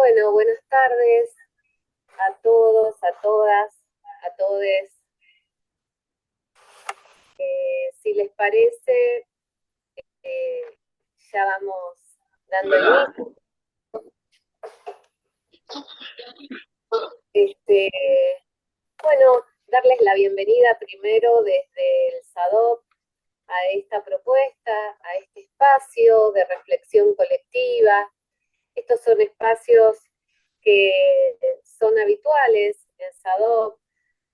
Bueno, buenas tardes a todos, a todas, a todes. Si les parece, eh, ya vamos dando inicio. Este, bueno, darles la bienvenida primero desde el SADOP a esta propuesta, a este espacio de reflexión colectiva. Estos son espacios que son habituales en SADOP.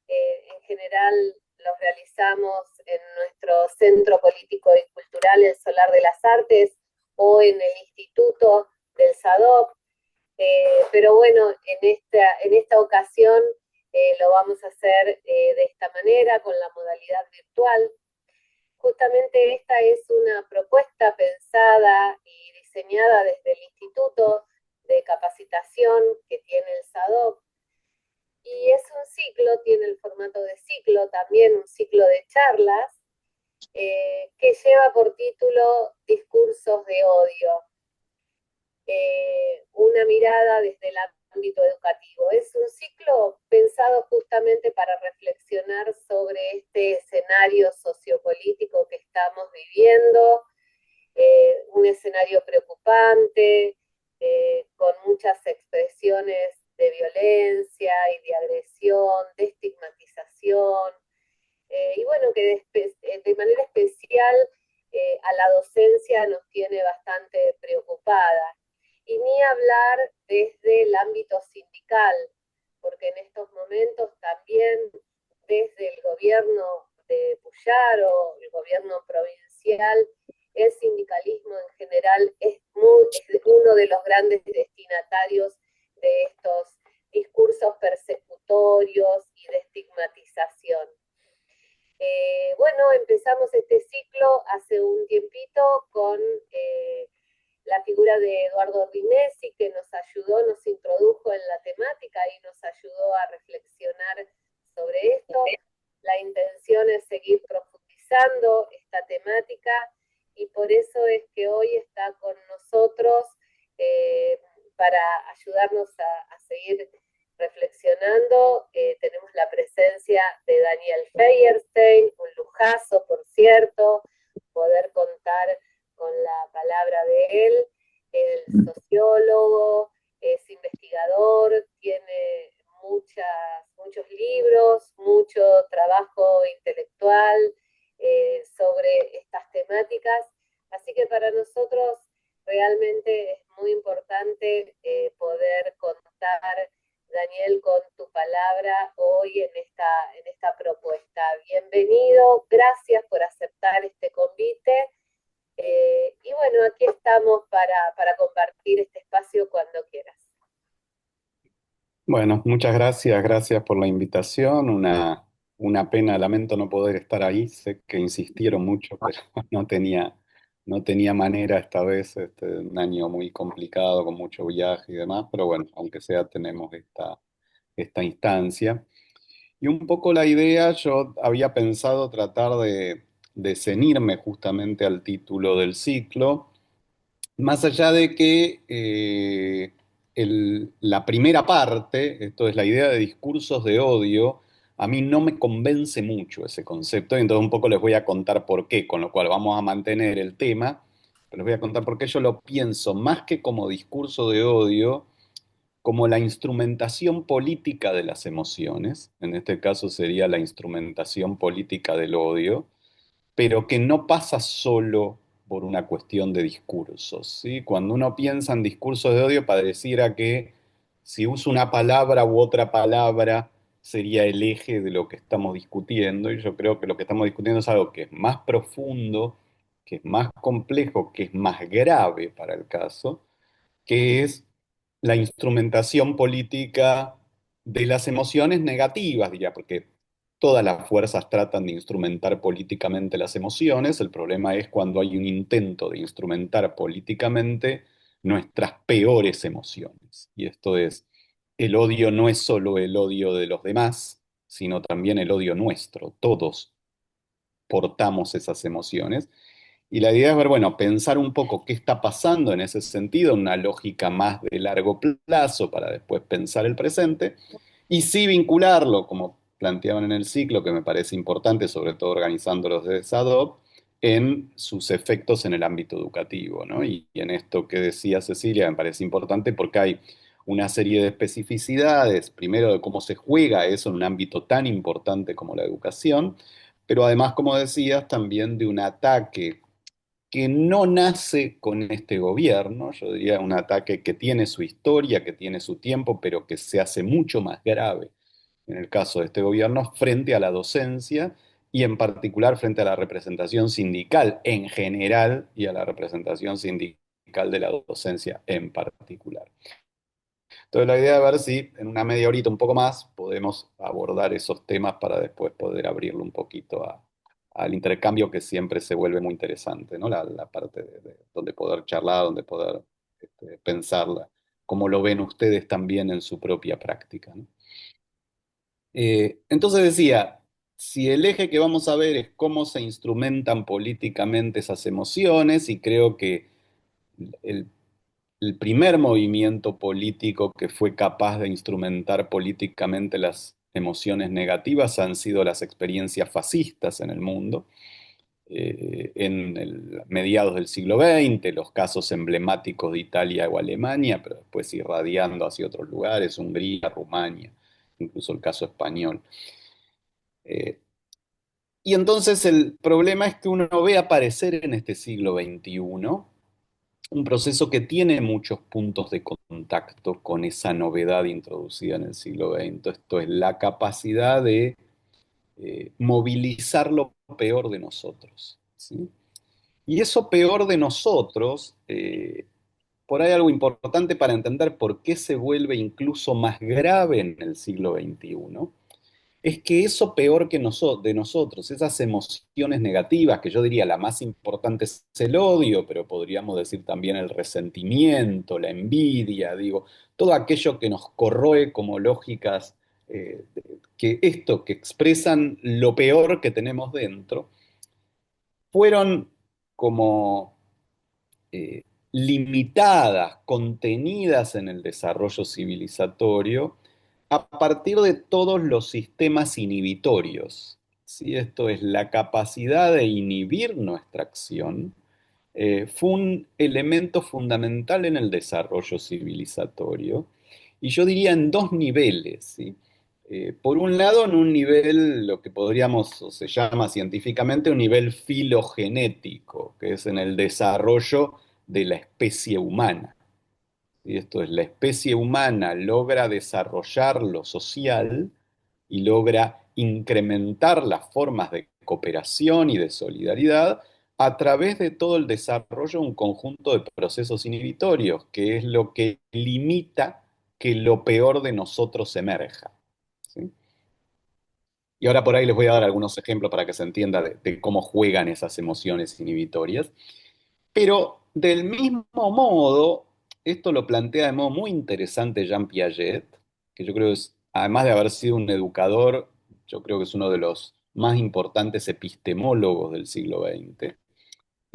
En general los realizamos en nuestro Centro Político y Cultural El Solar de las Artes o en el Instituto del SADOP. Pero bueno, en esta ocasión lo vamos a hacer de esta manera, con la modalidad virtual. Justamente esta es una propuesta pensada y diseñada desde el Instituto de Capacitación que tiene el SADOP, y es un ciclo, tiene el formato de ciclo, también un ciclo de charlas, que lleva por título Discursos de Odio, una mirada desde el ámbito educativo. Es un ciclo pensado justamente para reflexionar sobre este escenario sociopolítico que estamos viviendo, un escenario preocupante, con muchas expresiones de violencia y de agresión, de estigmatización, y bueno, que de manera especial a la docencia nos tiene bastante preocupada. Y ni hablar desde el ámbito sindical, porque en estos momentos también desde el gobierno de Puyaro, el gobierno provincial, el sindicalismo en general es uno de los grandes destinatarios de estos discursos persecutorios y de estigmatización. Bueno, empezamos este ciclo hace un tiempito con la figura de Eduardo Rinesi, que nos ayudó, nos introdujo en la temática y nos ayudó a reflexionar sobre esto. La intención es seguir profundizando esta temática, y por eso es que hoy está con nosotros para ayudarnos a seguir reflexionando. Tenemos la presencia de Daniel Feierstein, un lujazo, por cierto, poder contar con la palabra de él. El sociólogo, es investigador, tiene muchos libros, mucho trabajo intelectual sobre estas temáticas. Así que para nosotros realmente es muy importante poder contar, Daniel, con tu palabra hoy en esta propuesta. Bienvenido, gracias por aceptar este convite. Y bueno, aquí estamos para compartir este espacio cuando quieras. Bueno, muchas gracias, gracias por la invitación. Una pena, lamento no poder estar ahí. Sé que insistieron mucho, pero no tenía manera esta vez. Un año muy complicado, con mucho viaje y demás, pero bueno, aunque sea, tenemos esta instancia. Y un poco la idea, yo había pensado tratar de ceñirme justamente al título del ciclo. Más allá de que la primera parte, esto es la idea de discursos de odio, a mí no me convence mucho ese concepto, y entonces un poco les voy a contar por qué, con lo cual vamos a mantener el tema, pero les voy a contar por qué yo lo pienso más que como discurso de odio, como la instrumentación política de las emociones. En este caso sería la instrumentación política del odio, pero que no pasa solo por una cuestión de discursos, ¿sí? Cuando uno piensa en discursos de odio, pareciera que si uso una palabra u otra palabra sería el eje de lo que estamos discutiendo, y yo creo que lo que estamos discutiendo es algo que es más profundo, que es más complejo, que es más grave para el caso, que es la instrumentación política de las emociones negativas, diría, porque todas las fuerzas tratan de instrumentar políticamente las emociones. El problema es cuando hay un intento de instrumentar políticamente nuestras peores emociones. Y esto es, el odio no es solo el odio de los demás, sino también el odio nuestro. Todos portamos esas emociones. Y la idea es ver, bueno, pensar un poco qué está pasando en ese sentido, una lógica más de largo plazo para después pensar el presente, y sí vincularlo, como planteaban en el ciclo, que me parece importante, sobre todo organizándolos de SADOP, en sus efectos en el ámbito educativo, ¿no? Y en esto que decía Cecilia me parece importante porque hay una serie de especificidades, primero de cómo se juega eso en un ámbito tan importante como la educación, pero además, como decías, también de un ataque que no nace con este gobierno, yo diría un ataque que tiene su historia, que tiene su tiempo, pero que se hace mucho más grave en el caso de este gobierno frente a la docencia y en particular frente a la representación sindical en general y a la representación sindical de la docencia en particular. Entonces la idea es ver si en una media horita un poco más podemos abordar esos temas para después poder abrirlo un poquito al intercambio que siempre se vuelve muy interesante, ¿no? La parte de donde poder charlar, donde poder pensarla, cómo lo ven ustedes también en su propia práctica, ¿no? Entonces decía, si el eje que vamos a ver es cómo se instrumentan políticamente esas emociones, y creo que el el primer movimiento político que fue capaz de instrumentar políticamente las emociones negativas han sido las experiencias fascistas en el mundo. En mediados del siglo XX, los casos emblemáticos de Italia o Alemania, pero después irradiando hacia otros lugares, Hungría, Rumania, incluso el caso español. Eh, y entonces el problema es que uno ve aparecer en este siglo XXI un proceso que tiene muchos puntos de contacto con esa novedad introducida en el siglo XX. Esto es la capacidad de movilizar lo peor de nosotros, ¿sí? Y eso peor de nosotros, por ahí algo importante para entender por qué se vuelve incluso más grave en el siglo XXI, es que eso peor que de nosotros, esas emociones negativas, que yo diría la más importante es el odio, pero podríamos decir también el resentimiento, la envidia, digo, todo aquello que nos corroe como lógicas, que expresan lo peor que tenemos dentro, fueron como limitadas, contenidas en el desarrollo civilizatorio a partir de todos los sistemas inhibitorios. ¿Sí? Esto es la capacidad de inhibir nuestra acción. Fue un elemento fundamental en el desarrollo civilizatorio, y yo diría en dos niveles, ¿sí? Por un lado, en un nivel, lo que podríamos, o se llama científicamente, un nivel filogenético, que es en el desarrollo de la especie humana. Y esto es, la especie humana logra desarrollar lo social y logra incrementar las formas de cooperación y de solidaridad a través de todo el desarrollo de un conjunto de procesos inhibitorios, que es lo que limita que lo peor de nosotros emerja. ¿Sí? Y ahora por ahí les voy a dar algunos ejemplos para que se entienda de cómo juegan esas emociones inhibitorias. Pero del mismo modo, esto lo plantea de modo muy interesante Jean Piaget, que yo creo es, además de haber sido un educador, yo creo que es uno de los más importantes epistemólogos del siglo XX.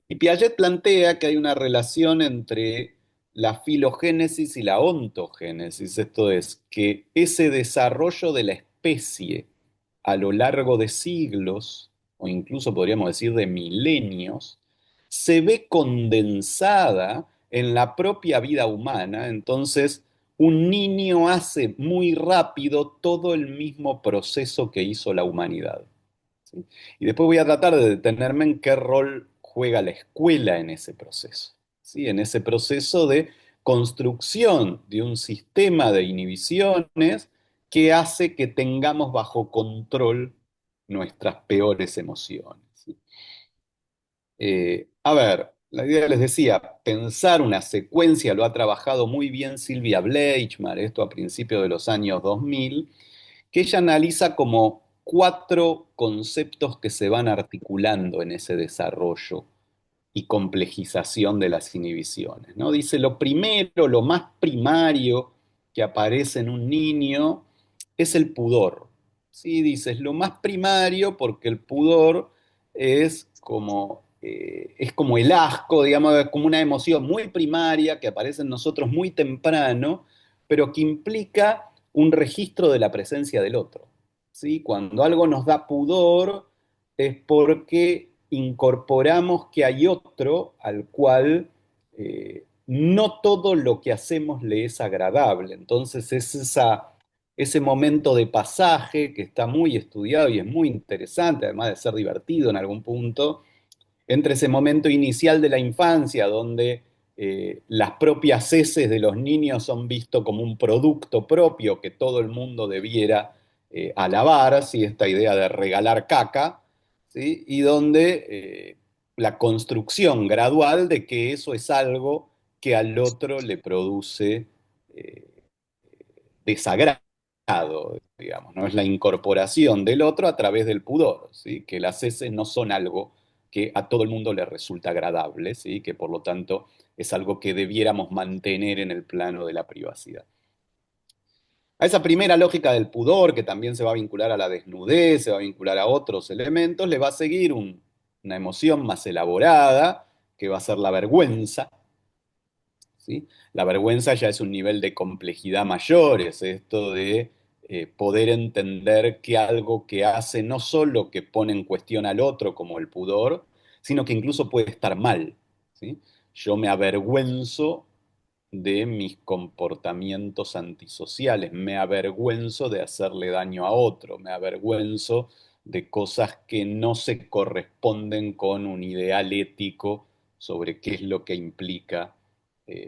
Y Piaget plantea que hay una relación entre la filogénesis y la ontogénesis, esto es, que ese desarrollo de la especie a lo largo de siglos, o incluso podríamos decir de milenios, se ve condensada en la propia vida humana. Entonces, un niño hace muy rápido todo el mismo proceso que hizo la humanidad. ¿Sí? Y después voy a tratar de detenerme en qué rol juega la escuela en ese proceso, ¿sí? En ese proceso de construcción de un sistema de inhibiciones que hace que tengamos bajo control nuestras peores emociones, ¿sí? A ver, la idea les decía, pensar una secuencia, lo ha trabajado muy bien Silvia Bleichmar, esto a principios de los años 2000, que ella analiza como cuatro conceptos que se van articulando en ese desarrollo y complejización de las inhibiciones, ¿no? Dice, lo primero, lo más primario que aparece en un niño es el pudor. ¿Sí? Dice, es lo más primario porque el pudor es como es como el asco, digamos, es como una emoción muy primaria que aparece en nosotros muy temprano, pero que implica un registro de la presencia del otro. ¿Sí? Cuando algo nos da pudor es porque incorporamos que hay otro al cual no todo lo que hacemos le es agradable. Entonces es ese momento de pasaje que está muy estudiado y es muy interesante, además de ser divertido en algún punto, entre ese momento inicial de la infancia, donde las propias heces de los niños son vistos como un producto propio que todo el mundo debiera alabar, ¿sí? Esta idea de regalar caca, ¿sí? Y donde la construcción gradual de que eso es algo que al otro le produce eh, desagrado, digamos, ¿no? Es la incorporación del otro a través del pudor, ¿sí? Que las heces no son algo que a todo el mundo le resulta agradable, ¿sí? Que por lo tanto es algo que debiéramos mantener en el plano de la privacidad. A esa primera lógica del pudor, que también se va a vincular a la desnudez, se va a vincular a otros elementos, le va a seguir una emoción más elaborada, que va a ser la vergüenza, ¿sí? La vergüenza ya es un nivel de complejidad mayor, es esto de poder entender que algo que hace no solo que pone en cuestión al otro como el pudor, sino que incluso puede estar mal, ¿sí? Yo me avergüenzo de mis comportamientos antisociales, me avergüenzo de hacerle daño a otro, me avergüenzo de cosas que no se corresponden con un ideal ético sobre qué es lo que implica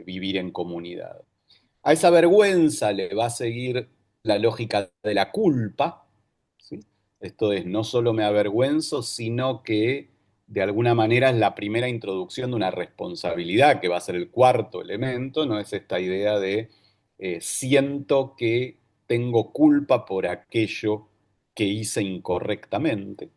vivir en comunidad. A esa vergüenza le va a seguir la lógica de la culpa, ¿sí? Esto es, no solo me avergüenzo, sino que de alguna manera es la primera introducción de una responsabilidad, que va a ser el cuarto elemento, ¿no? Es esta idea de siento que tengo culpa por aquello que hice incorrectamente.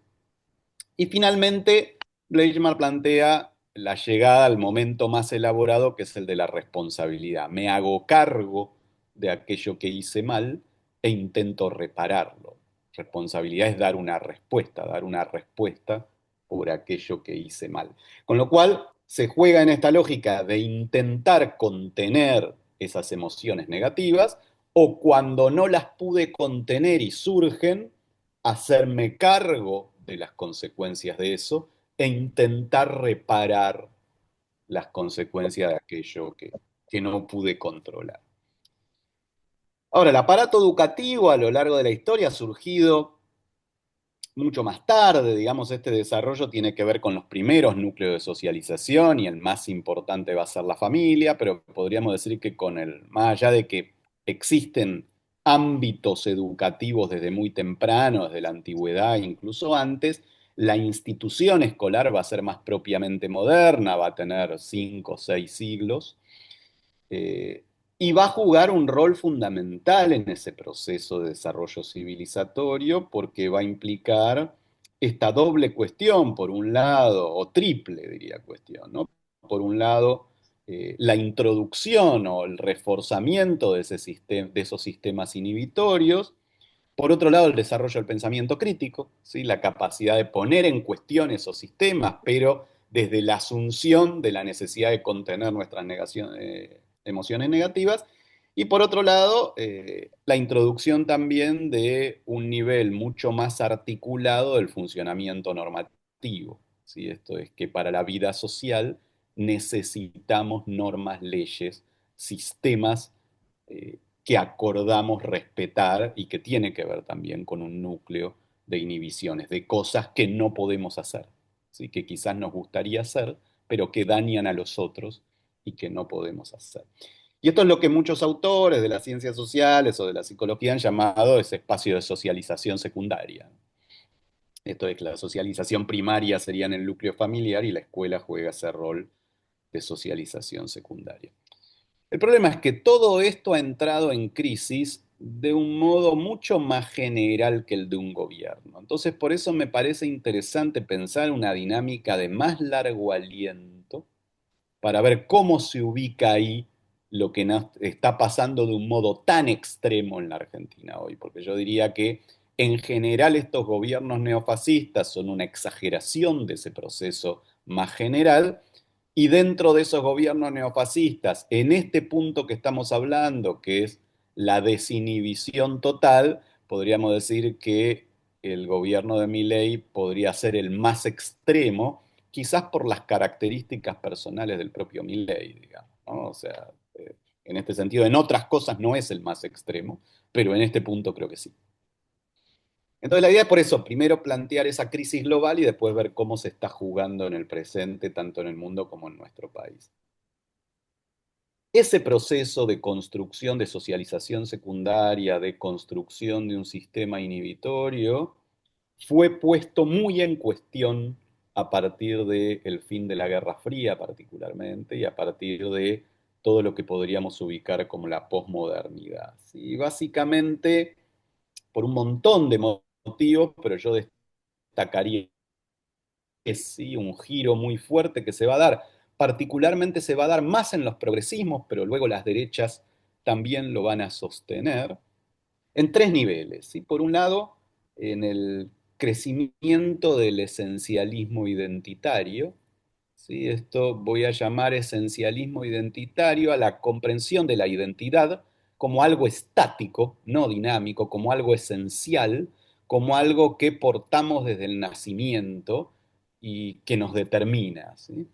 Y finalmente, Bleichmar plantea la llegada al momento más elaborado, que es el de la responsabilidad. Me hago cargo de aquello que hice mal e intento repararlo. Responsabilidad es dar una respuesta por aquello que hice mal. Con lo cual, se juega en esta lógica de intentar contener esas emociones negativas o cuando no las pude contener y surgen, hacerme cargo de las consecuencias de eso e intentar reparar las consecuencias de aquello que no pude controlar. Ahora, el aparato educativo a lo largo de la historia ha surgido mucho más tarde, digamos, este desarrollo tiene que ver con los primeros núcleos de socialización y el más importante va a ser la familia, pero podríamos decir que más allá de que existen ámbitos educativos desde muy temprano, desde la antigüedad, incluso antes, la institución escolar va a ser más propiamente moderna, va a tener 5 o 6 siglos, eh, y va a jugar un rol fundamental en ese proceso de desarrollo civilizatorio porque va a implicar esta doble cuestión, por un lado, o triple, diría cuestión, ¿no? Por un lado, la introducción o el reforzamiento de esos sistemas inhibitorios, por otro lado, el desarrollo del pensamiento crítico, ¿sí? La capacidad de poner en cuestión esos sistemas, pero desde la asunción de la necesidad de contener nuestras emociones negativas. Y por otro lado, la introducción también de un nivel mucho más articulado del funcionamiento normativo, ¿sí? Esto es que para la vida social necesitamos normas, leyes, sistemas que acordamos respetar y que tiene que ver también con un núcleo de inhibiciones, de cosas que no podemos hacer, ¿sí? Que quizás nos gustaría hacer, pero que dañan a los otros y que no podemos hacer. Y esto es lo que muchos autores de las ciencias sociales o de la psicología han llamado ese espacio de socialización secundaria. Esto es que la socialización primaria sería en el núcleo familiar y la escuela juega ese rol de socialización secundaria. El problema es que todo esto ha entrado en crisis de un modo mucho más general que el de un gobierno. Entonces, por eso me parece interesante pensar una dinámica de más largo aliento para ver cómo se ubica ahí lo que nos está pasando de un modo tan extremo en la Argentina hoy, porque yo diría que En general, estos gobiernos neofascistas son una exageración de ese proceso más general, y dentro de esos gobiernos neofascistas, en este punto que estamos hablando, que es la desinhibición total, podríamos decir que el gobierno de Milei podría ser el más extremo, quizás por las características personales del propio Milei, digamos, ¿no? O sea, en este sentido, en otras cosas no es el más extremo, pero en este punto creo que sí. Entonces la idea es por eso, primero plantear esa crisis global y después ver cómo se está jugando en el presente, tanto en el mundo como en nuestro país. Ese proceso de construcción, de socialización secundaria, de construcción de un sistema inhibitorio, fue puesto muy en cuestión a partir del fin de la Guerra Fría particularmente y a partir de todo lo que podríamos ubicar como la posmodernidad. Y básicamente por un montón de motivos, pero yo destacaría sí un giro muy fuerte que se va a dar. Particularmente se va a dar más en los progresismos, pero luego las derechas también lo van a sostener en tres niveles. ¿Sí? Por un lado, en el crecimiento del esencialismo identitario. ¿Sí? Esto voy a llamar esencialismo identitario a la comprensión de la identidad como algo estático, no dinámico, como algo esencial, como algo que portamos desde el nacimiento y que nos determina. ¿Sí?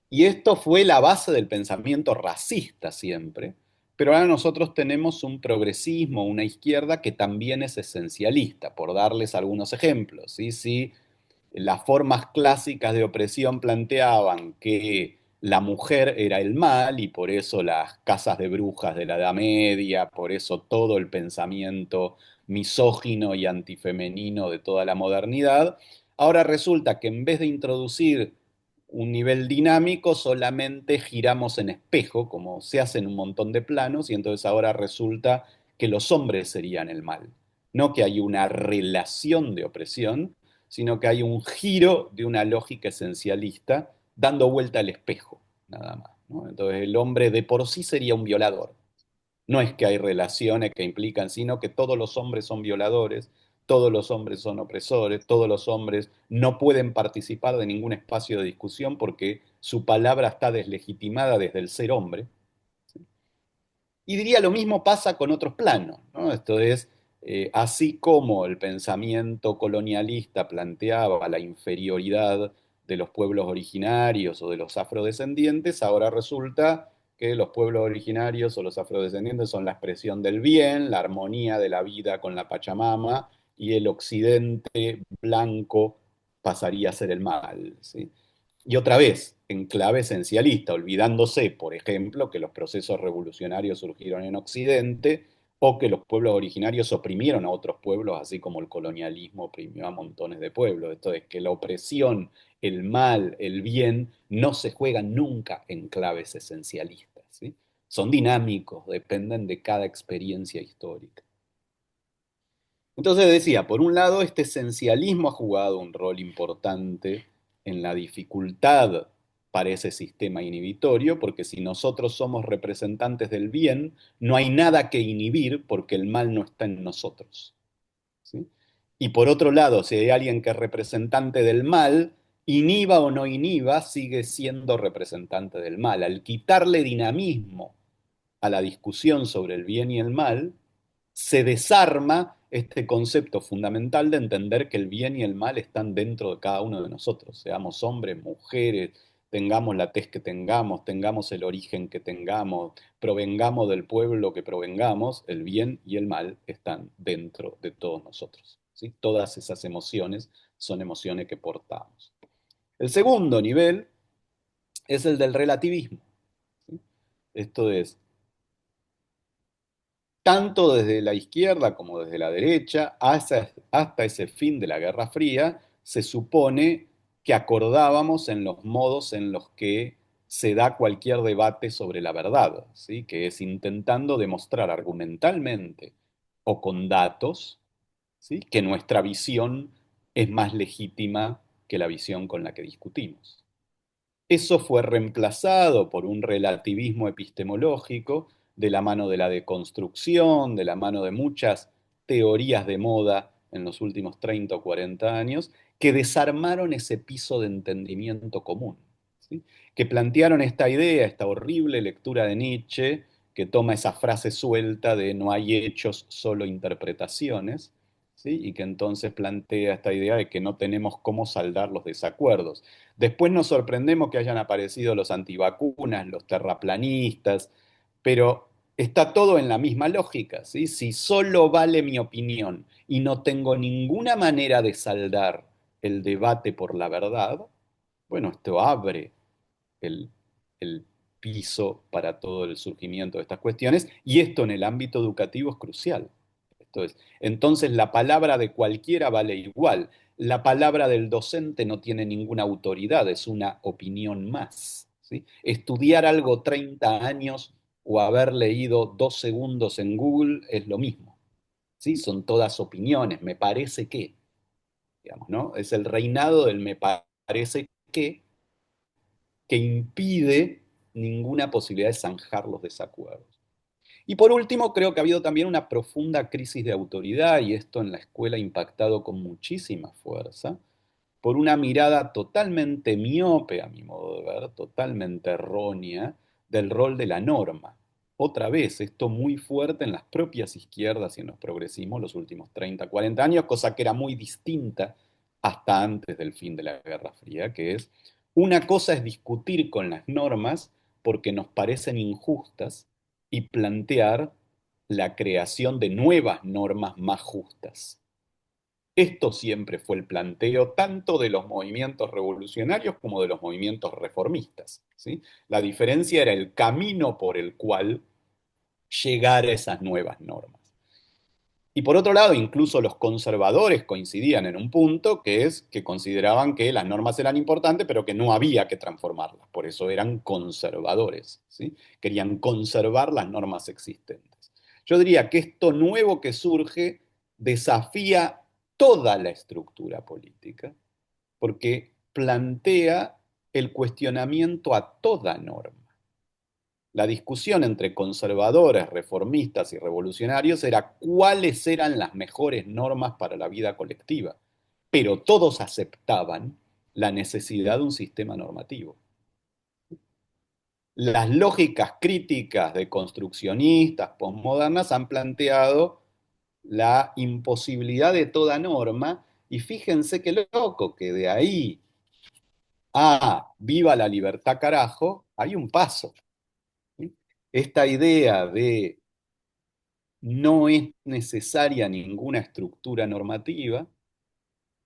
Y esto fue la base del pensamiento racista siempre, pero ahora nosotros tenemos un progresismo, una izquierda que también es esencialista, por darles algunos ejemplos. ¿Sí? Sí, las formas clásicas de opresión planteaban que la mujer era el mal y por eso las casas de brujas de la Edad Media, por eso todo el pensamiento misógino y antifemenino de toda la modernidad. Ahora resulta que en vez de introducir un nivel dinámico, solamente giramos en espejo, como se hace en un montón de planos, y entonces ahora resulta que los hombres serían el mal. No que hay una relación de opresión, sino que hay un giro de una lógica esencialista dando vuelta al espejo, nada más. ¿No? Entonces el hombre de por sí sería un violador. No es que hay relaciones que implican, sino que todos los hombres son violadores, todos los hombres son opresores, todos los hombres no pueden participar de ningún espacio de discusión porque su palabra está deslegitimada desde el ser hombre. Y diría lo mismo pasa con otros planos, ¿no? Esto es, así como el pensamiento colonialista planteaba la inferioridad de los pueblos originarios o de los afrodescendientes, ahora resulta que los pueblos originarios o los afrodescendientes son la expresión del bien, la armonía de la vida con la Pachamama, y el occidente blanco pasaría a ser el mal, ¿sí? Y otra vez, en clave esencialista, olvidándose, por ejemplo, que los procesos revolucionarios surgieron en Occidente o que los pueblos originarios oprimieron a otros pueblos, así como el colonialismo oprimió a montones de pueblos. Esto es que la opresión, el mal, el bien, no se juegan nunca en claves esencialistas, ¿sí? Son dinámicos, dependen de cada experiencia histórica. Entonces decía, por un lado, este esencialismo ha jugado un rol importante en la dificultad para ese sistema inhibitorio, porque si nosotros somos representantes del bien, no hay nada que inhibir porque el mal no está en nosotros. ¿Sí? Y por otro lado, si hay alguien que es representante del mal, inhiba o no inhiba, sigue siendo representante del mal. Al quitarle dinamismo a la discusión sobre el bien y el mal, se desarma este concepto fundamental de entender que el bien y el mal están dentro de cada uno de nosotros, seamos hombres, mujeres, tengamos la tez que tengamos, tengamos el origen que tengamos, provengamos del pueblo que provengamos, el bien y el mal están dentro de todos nosotros. ¿Sí? Todas esas emociones son emociones que portamos. El segundo nivel es el del relativismo. ¿Sí? Esto es, tanto desde la izquierda como desde la derecha, hasta ese fin de la Guerra Fría, se supone que acordábamos en los modos en los que se da cualquier debate sobre la verdad, ¿sí? Que es intentando demostrar argumentalmente o con datos, ¿sí? Que nuestra visión es más legítima que la visión con la que discutimos. Eso fue reemplazado por un relativismo epistemológico de la mano de la deconstrucción, de la mano de muchas teorías de moda en los últimos 30 o 40 años que desarmaron ese piso de entendimiento común, ¿sí? Que plantearon esta idea, esta horrible lectura de Nietzsche, que toma esa frase suelta de no hay hechos, solo interpretaciones, ¿sí? Y que entonces plantea esta idea de que no tenemos cómo saldar los desacuerdos. Después nos sorprendemos que hayan aparecido los antivacunas, los terraplanistas, pero está todo en la misma lógica, ¿sí? Si solo vale mi opinión y no tengo ninguna manera de saldar el debate por la verdad, bueno, esto abre el, el piso para todo el surgimiento de estas cuestiones, y esto en el ámbito educativo es crucial. Esto es, entonces la palabra de cualquiera vale igual. La palabra del docente no tiene ninguna autoridad, es una opinión más, ¿sí? Estudiar algo 30 años o haber leído 2 segundos en Google es lo mismo, ¿sí? Son todas opiniones, me parece que, digamos, ¿no? Es el reinado del me parece que impide ninguna posibilidad de zanjar los desacuerdos. Y por último, creo que ha habido también una profunda crisis de autoridad, y esto en la escuela ha impactado con muchísima fuerza, por una mirada totalmente miope, a mi modo de ver, totalmente errónea, del rol de la norma. Otra vez, esto muy fuerte en las propias izquierdas y en los progresismos los últimos 30, 40 años, cosa que era muy distinta hasta antes del fin de la Guerra Fría, que es, una cosa es discutir con las normas porque nos parecen injustas y plantear la creación de nuevas normas más justas. Esto siempre fue el planteo tanto de los movimientos revolucionarios como de los movimientos reformistas, ¿sí? La diferencia era el camino por el cual llegar a esas nuevas normas. Y por otro lado, incluso los conservadores coincidían en un punto, que es que consideraban que las normas eran importantes, pero que no había que transformarlas. Por eso eran conservadores, ¿sí? Querían conservar las normas existentes. Yo diría que esto nuevo que surge desafía toda la estructura política, porque plantea el cuestionamiento a toda norma. La discusión entre conservadores, reformistas y revolucionarios era cuáles eran las mejores normas para la vida colectiva, pero todos aceptaban la necesidad de un sistema normativo. Las lógicas críticas de construccionistas postmodernas han planteado la imposibilidad de toda norma, y fíjense qué loco que de ahí a viva la libertad carajo hay un paso, ¿sí? Esta idea de no es necesaria ninguna estructura normativa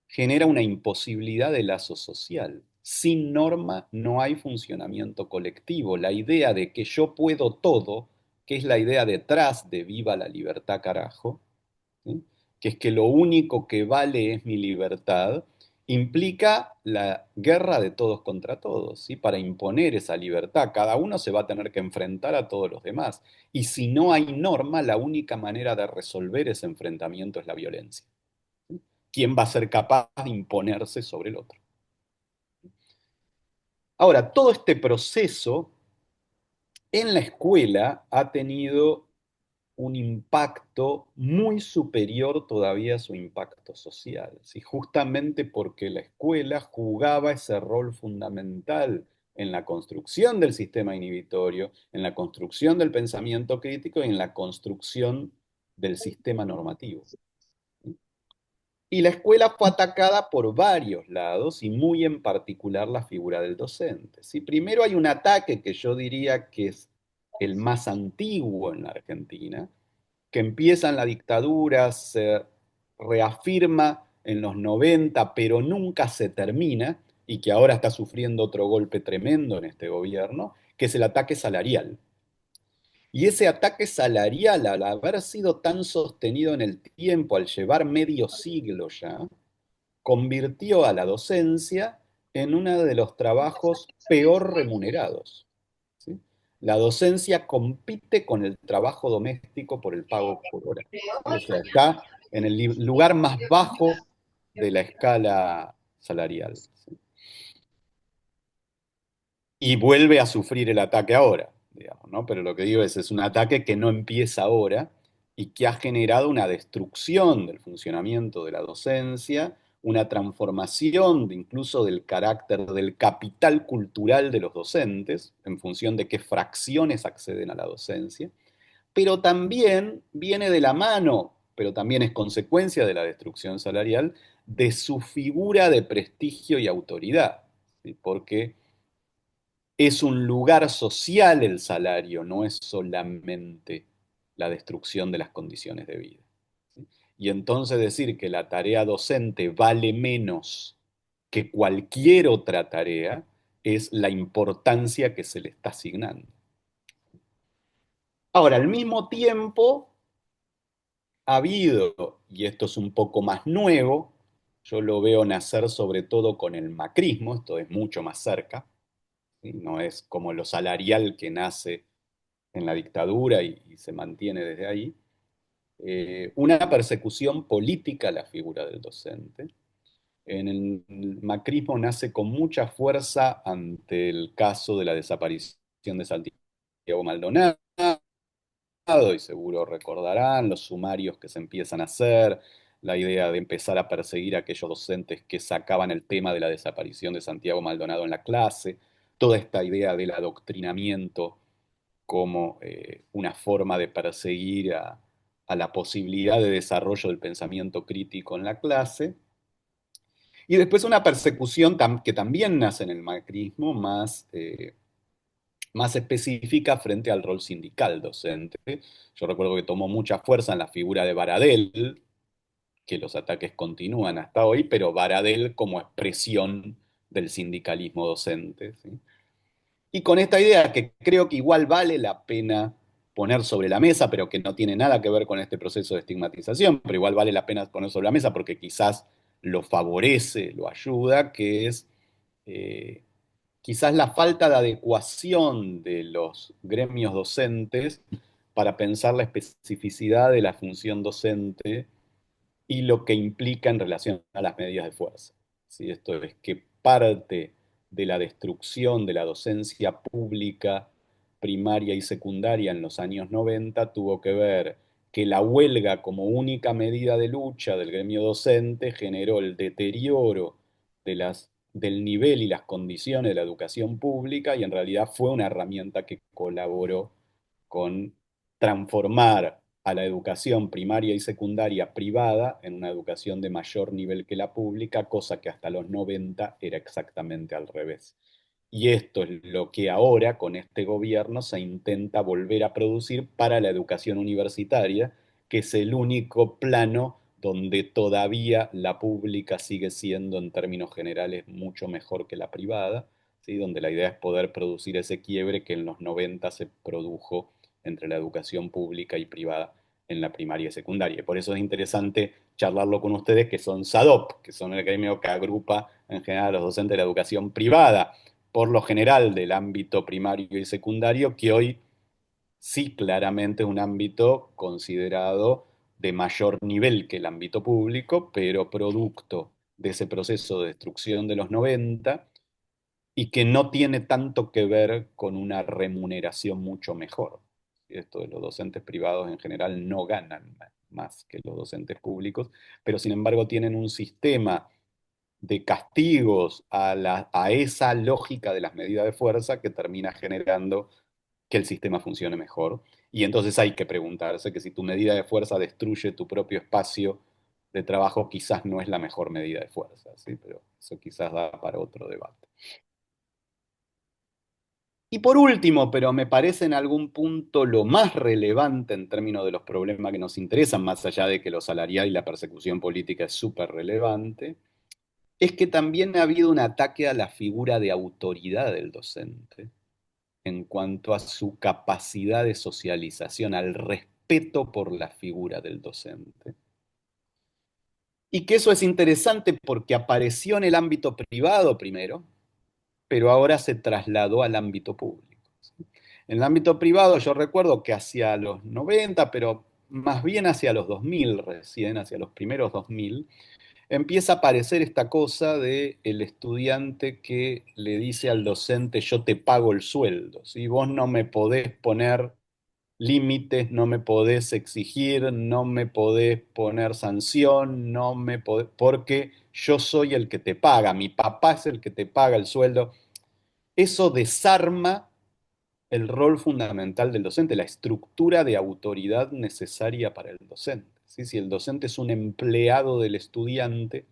genera una imposibilidad de lazo social. Sin norma no hay funcionamiento colectivo. La idea de que yo puedo todo, que es la idea detrás de viva la libertad carajo, ¿sí? Que es que lo único que vale es mi libertad, implica la guerra de todos contra todos, ¿sí? Para imponer esa libertad, cada uno se va a tener que enfrentar a todos los demás. Y si no hay norma, la única manera de resolver ese enfrentamiento es la violencia. ¿Quién va a ser capaz de imponerse sobre el otro? Ahora, todo este proceso en la escuela ha tenido un impacto muy superior todavía a su impacto social, ¿sí? Justamente porque la escuela jugaba ese rol fundamental en la construcción del sistema inhibitorio, en la construcción del pensamiento crítico y en la construcción del sistema normativo. Y la escuela fue atacada por varios lados, y muy en particular la figura del docente, ¿sí? Primero hay un ataque que yo diría que es el más antiguo en la Argentina, que empieza en la dictadura, se reafirma en los 90, pero nunca se termina, y que ahora está sufriendo otro golpe tremendo en este gobierno, que es el ataque salarial. Y ese ataque salarial, al haber sido tan sostenido en el tiempo, al llevar medio siglo ya, convirtió a la docencia en uno de los trabajos peor remunerados, ¿sí? La docencia compite con el trabajo doméstico por el pago por hora, ¿sí? O sea, está en el lugar más bajo de la escala salarial, ¿sí? Y vuelve a sufrir el ataque ahora, digamos, ¿no? Pero lo que digo es un ataque que no empieza ahora y que ha generado una destrucción del funcionamiento de la docencia, una transformación incluso del carácter del capital cultural de los docentes, en función de qué fracciones acceden a la docencia, pero también viene de la mano, pero también es consecuencia de la destrucción salarial, de su figura de prestigio y autoridad, ¿sí? Porque es un lugar social el salario, no es solamente la destrucción de las condiciones de vida. ¿Sí? Y entonces decir que la tarea docente vale menos que cualquier otra tarea es la importancia que se le está asignando. Ahora, al mismo tiempo, ha habido, y esto es un poco más nuevo, yo lo veo nacer sobre todo con el macrismo, esto es mucho más cerca, ¿sí? No es como lo salarial que nace en la dictadura y se mantiene desde ahí, una persecución política a la figura del docente. En el macrismo nace con mucha fuerza ante el caso de la desaparición de Santiago Maldonado, y seguro recordarán los sumarios que se empiezan a hacer, la idea de empezar a perseguir a aquellos docentes que sacaban el tema de la desaparición de Santiago Maldonado en la clase, toda esta idea del adoctrinamiento como una forma de perseguir a la posibilidad de desarrollo del pensamiento crítico en la clase. Y después una persecución que también nace en el macrismo, más específica frente al rol sindical docente. Yo recuerdo que tomó mucha fuerza en la figura de Baradel, que los ataques continúan hasta hoy, pero Baradel como expresión del sindicalismo docente, ¿sí? Y con esta idea que creo que igual vale la pena poner sobre la mesa, pero que no tiene nada que ver con este proceso de estigmatización, pero igual vale la pena poner sobre la mesa porque quizás lo favorece, lo ayuda, que es quizás la falta de adecuación de los gremios docentes para pensar la especificidad de la función docente y lo que implica en relación a las medidas de fuerza. ¿Sí? Esto es que parte de la destrucción de la docencia pública primaria y secundaria en los años 90 tuvo que ver que la huelga como única medida de lucha del gremio docente generó el deterioro del nivel y las condiciones de la educación pública y en realidad fue una herramienta que colaboró con transformar a la educación primaria y secundaria privada en una educación de mayor nivel que la pública, cosa que hasta los 90 era exactamente al revés. Y esto es lo que ahora con este gobierno se intenta volver a producir para la educación universitaria, que es el único plano donde todavía la pública sigue siendo en términos generales mucho mejor que la privada, ¿sí? Donde la idea es poder producir ese quiebre que en los 90 se produjo entre la educación pública y privada en la primaria y secundaria. Por eso es interesante charlarlo con ustedes que son SADOP, que son el gremio que agrupa en general a los docentes de la educación privada, por lo general del ámbito primario y secundario, que hoy sí claramente es un ámbito considerado de mayor nivel que el ámbito público, pero producto de ese proceso de destrucción de los 90 y que no tiene tanto que ver con una remuneración mucho mejor. Esto de los docentes privados en general no ganan más que los docentes públicos, pero sin embargo tienen un sistema de castigos a esa lógica de las medidas de fuerza que termina generando que el sistema funcione mejor. Y entonces hay que preguntarse que si tu medida de fuerza destruye tu propio espacio de trabajo, quizás no es la mejor medida de fuerza, ¿sí? Pero eso quizás da para otro debate. Y por último, pero me parece en algún punto lo más relevante en términos de los problemas que nos interesan, más allá de que lo salarial y la persecución política es súper relevante, es que también ha habido un ataque a la figura de autoridad del docente en cuanto a su capacidad de socialización, al respeto por la figura del docente. Y que eso es interesante porque apareció en el ámbito privado primero, pero ahora se trasladó al ámbito público. En el ámbito privado yo recuerdo que hacia los 90, pero más bien hacia los 2000 recién, hacia los primeros 2000, empieza a aparecer esta cosa de el estudiante que le dice al docente yo te pago el sueldo, ¿sí? Vos no me podés poner límites, no me podés exigir, no me podés poner sanción, no me podés, porque yo soy el que te paga, mi papá es el que te paga el sueldo. Eso desarma el rol fundamental del docente, la estructura de autoridad necesaria para el docente. ¿Sí? Si el docente es un empleado del estudiante,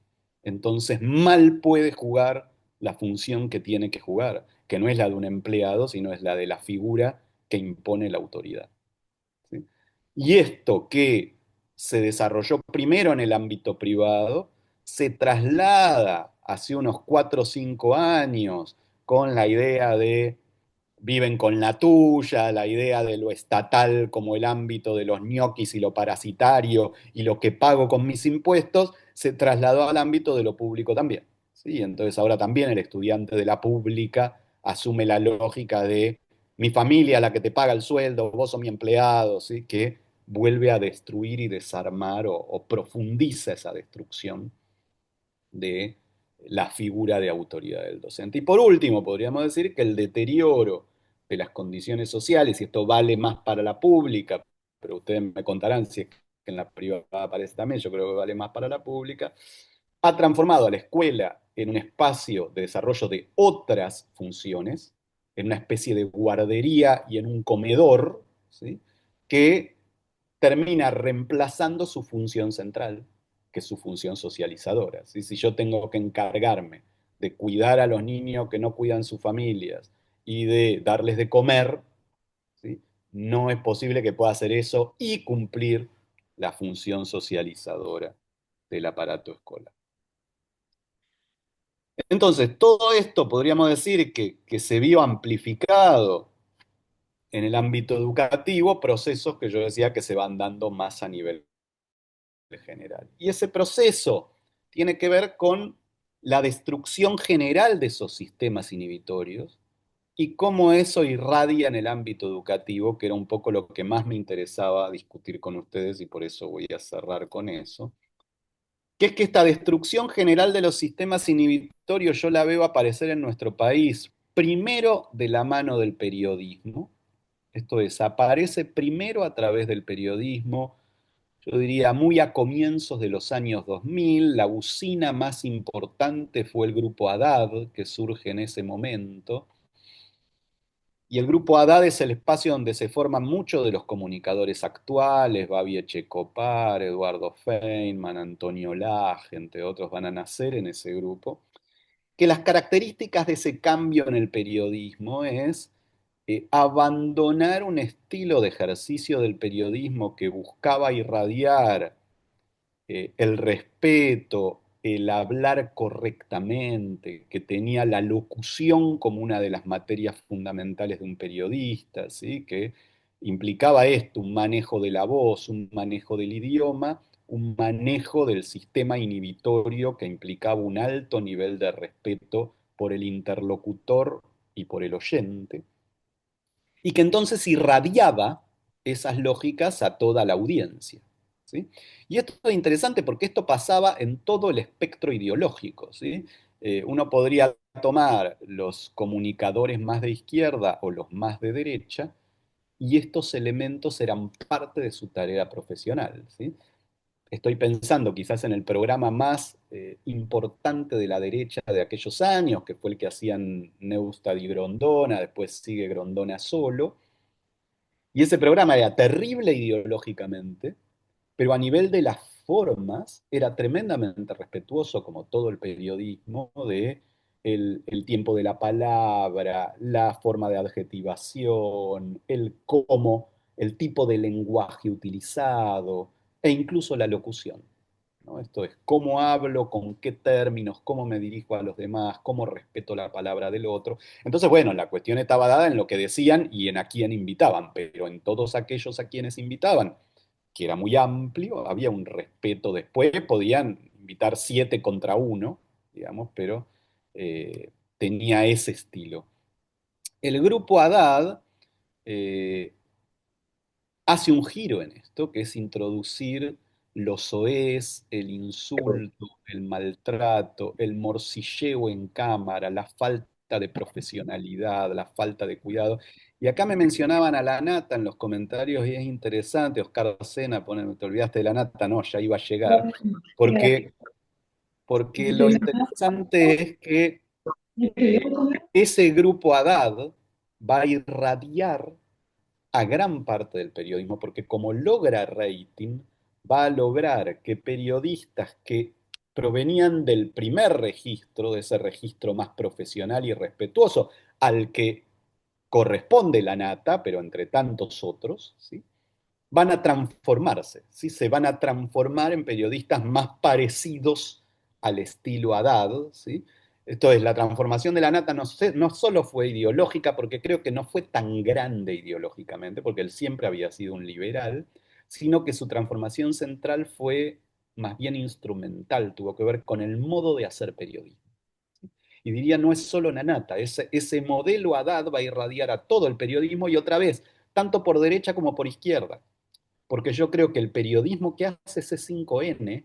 entonces mal puede jugar la función que tiene que jugar, que no es la de un empleado, sino es la de la figura que impone la autoridad. ¿Sí? Y esto que se desarrolló primero en el ámbito privado, se traslada hace unos 4 o 5 años con la idea de viven con la tuya, la idea de lo estatal como el ámbito de los ñoquis y lo parasitario y lo que pago con mis impuestos, se trasladó al ámbito de lo público también. ¿Sí? Entonces ahora también el estudiante de la pública asume la lógica de mi familia, la que te paga el sueldo, vos sos mi empleado, ¿sí? Que vuelve a destruir y desarmar o profundiza esa destrucción de la figura de autoridad del docente. Y por último, podríamos decir que el deterioro de las condiciones sociales, y esto vale más para la pública, pero ustedes me contarán si es que en la privada aparece también, yo creo que vale más para la pública, ha transformado a la escuela en un espacio de desarrollo de otras funciones, en una especie de guardería y en un comedor, ¿sí? Que termina reemplazando su función central, que es su función socializadora. ¿Sí? Si yo tengo que encargarme de cuidar a los niños que no cuidan sus familias y de darles de comer, ¿sí? No es posible que pueda hacer eso y cumplir la función socializadora del aparato escolar. Entonces, todo esto podríamos decir que se vio amplificado en el ámbito educativo, procesos que yo decía que se van dando más a nivel general. Y ese proceso tiene que ver con la destrucción general de esos sistemas inhibitorios y cómo eso irradia en el ámbito educativo, que era un poco lo que más me interesaba discutir con ustedes y por eso voy a cerrar con eso, que es que esta destrucción general de los sistemas inhibitorios yo la veo aparecer en nuestro país, primero de la mano del periodismo, esto es, aparece primero a través del periodismo, yo diría muy a comienzos de los años 2000, la usina más importante fue el grupo Haddad, que surge en ese momento, y el grupo Haddad es el espacio donde se forman muchos de los comunicadores actuales, Babi Echecopar, Eduardo Feynman, Antonio Lage, entre otros, van a nacer en ese grupo, que las características de ese cambio en el periodismo es abandonar un estilo de ejercicio del periodismo que buscaba irradiar el respeto, el hablar correctamente, que tenía la locución como una de las materias fundamentales de un periodista, ¿sí? Que implicaba esto, un manejo de la voz, un manejo del idioma, un manejo del sistema inhibitorio que implicaba un alto nivel de respeto por el interlocutor y por el oyente, y que entonces irradiaba esas lógicas a toda la audiencia. ¿Sí? Y esto es interesante porque esto pasaba en todo el espectro ideológico. ¿Sí? Uno podría tomar los comunicadores más de izquierda o los más de derecha, y estos elementos eran parte de su tarea profesional. ¿Sí? Estoy pensando quizás en el programa más importante de la derecha de aquellos años, que fue el que hacían Neustadt y Grondona, después sigue Grondona solo, y ese programa era terrible ideológicamente, pero a nivel de las formas era tremendamente respetuoso, como todo el periodismo, de el tiempo de la palabra, la forma de adjetivación, el cómo, el tipo de lenguaje utilizado e incluso la locución. ¿No? Esto es cómo hablo, con qué términos, cómo me dirijo a los demás, cómo respeto la palabra del otro. Entonces, bueno, la cuestión estaba dada en lo que decían y en a quién invitaban, pero en todos aquellos a quienes invitaban, que era muy amplio, había un respeto después, podían invitar 7 contra 1, digamos, pero tenía ese estilo. El grupo Haddad eh, hace un giro en esto, que es introducir los soez, el insulto, el maltrato, el morcilleo en cámara, la falta de profesionalidad, la falta de cuidado. Y acá me mencionaban a la nata en los comentarios y es interesante, Oscar Sena pone, te olvidaste de la nata, no, ya iba a llegar, porque, porque lo interesante es que ese grupo Haddad va a irradiar a gran parte del periodismo, porque como logra rating, va a lograr que periodistas que provenían del primer registro, de ese registro más profesional y respetuoso, al que corresponde la nata, pero entre tantos otros, ¿sí? Van a transformarse, ¿sí? Se van a transformar en periodistas más parecidos al estilo Haddad, ¿sí? Esto es, la transformación de la nata no solo fue ideológica, porque creo que no fue tan grande ideológicamente, porque él siempre había sido un liberal, sino que su transformación central fue más bien instrumental, tuvo que ver con el modo de hacer periodismo. Y diría, no es solo Nanata, ese modelo Haddad va a irradiar a todo el periodismo y otra vez, tanto por derecha como por izquierda, porque yo creo que el periodismo que hace C5N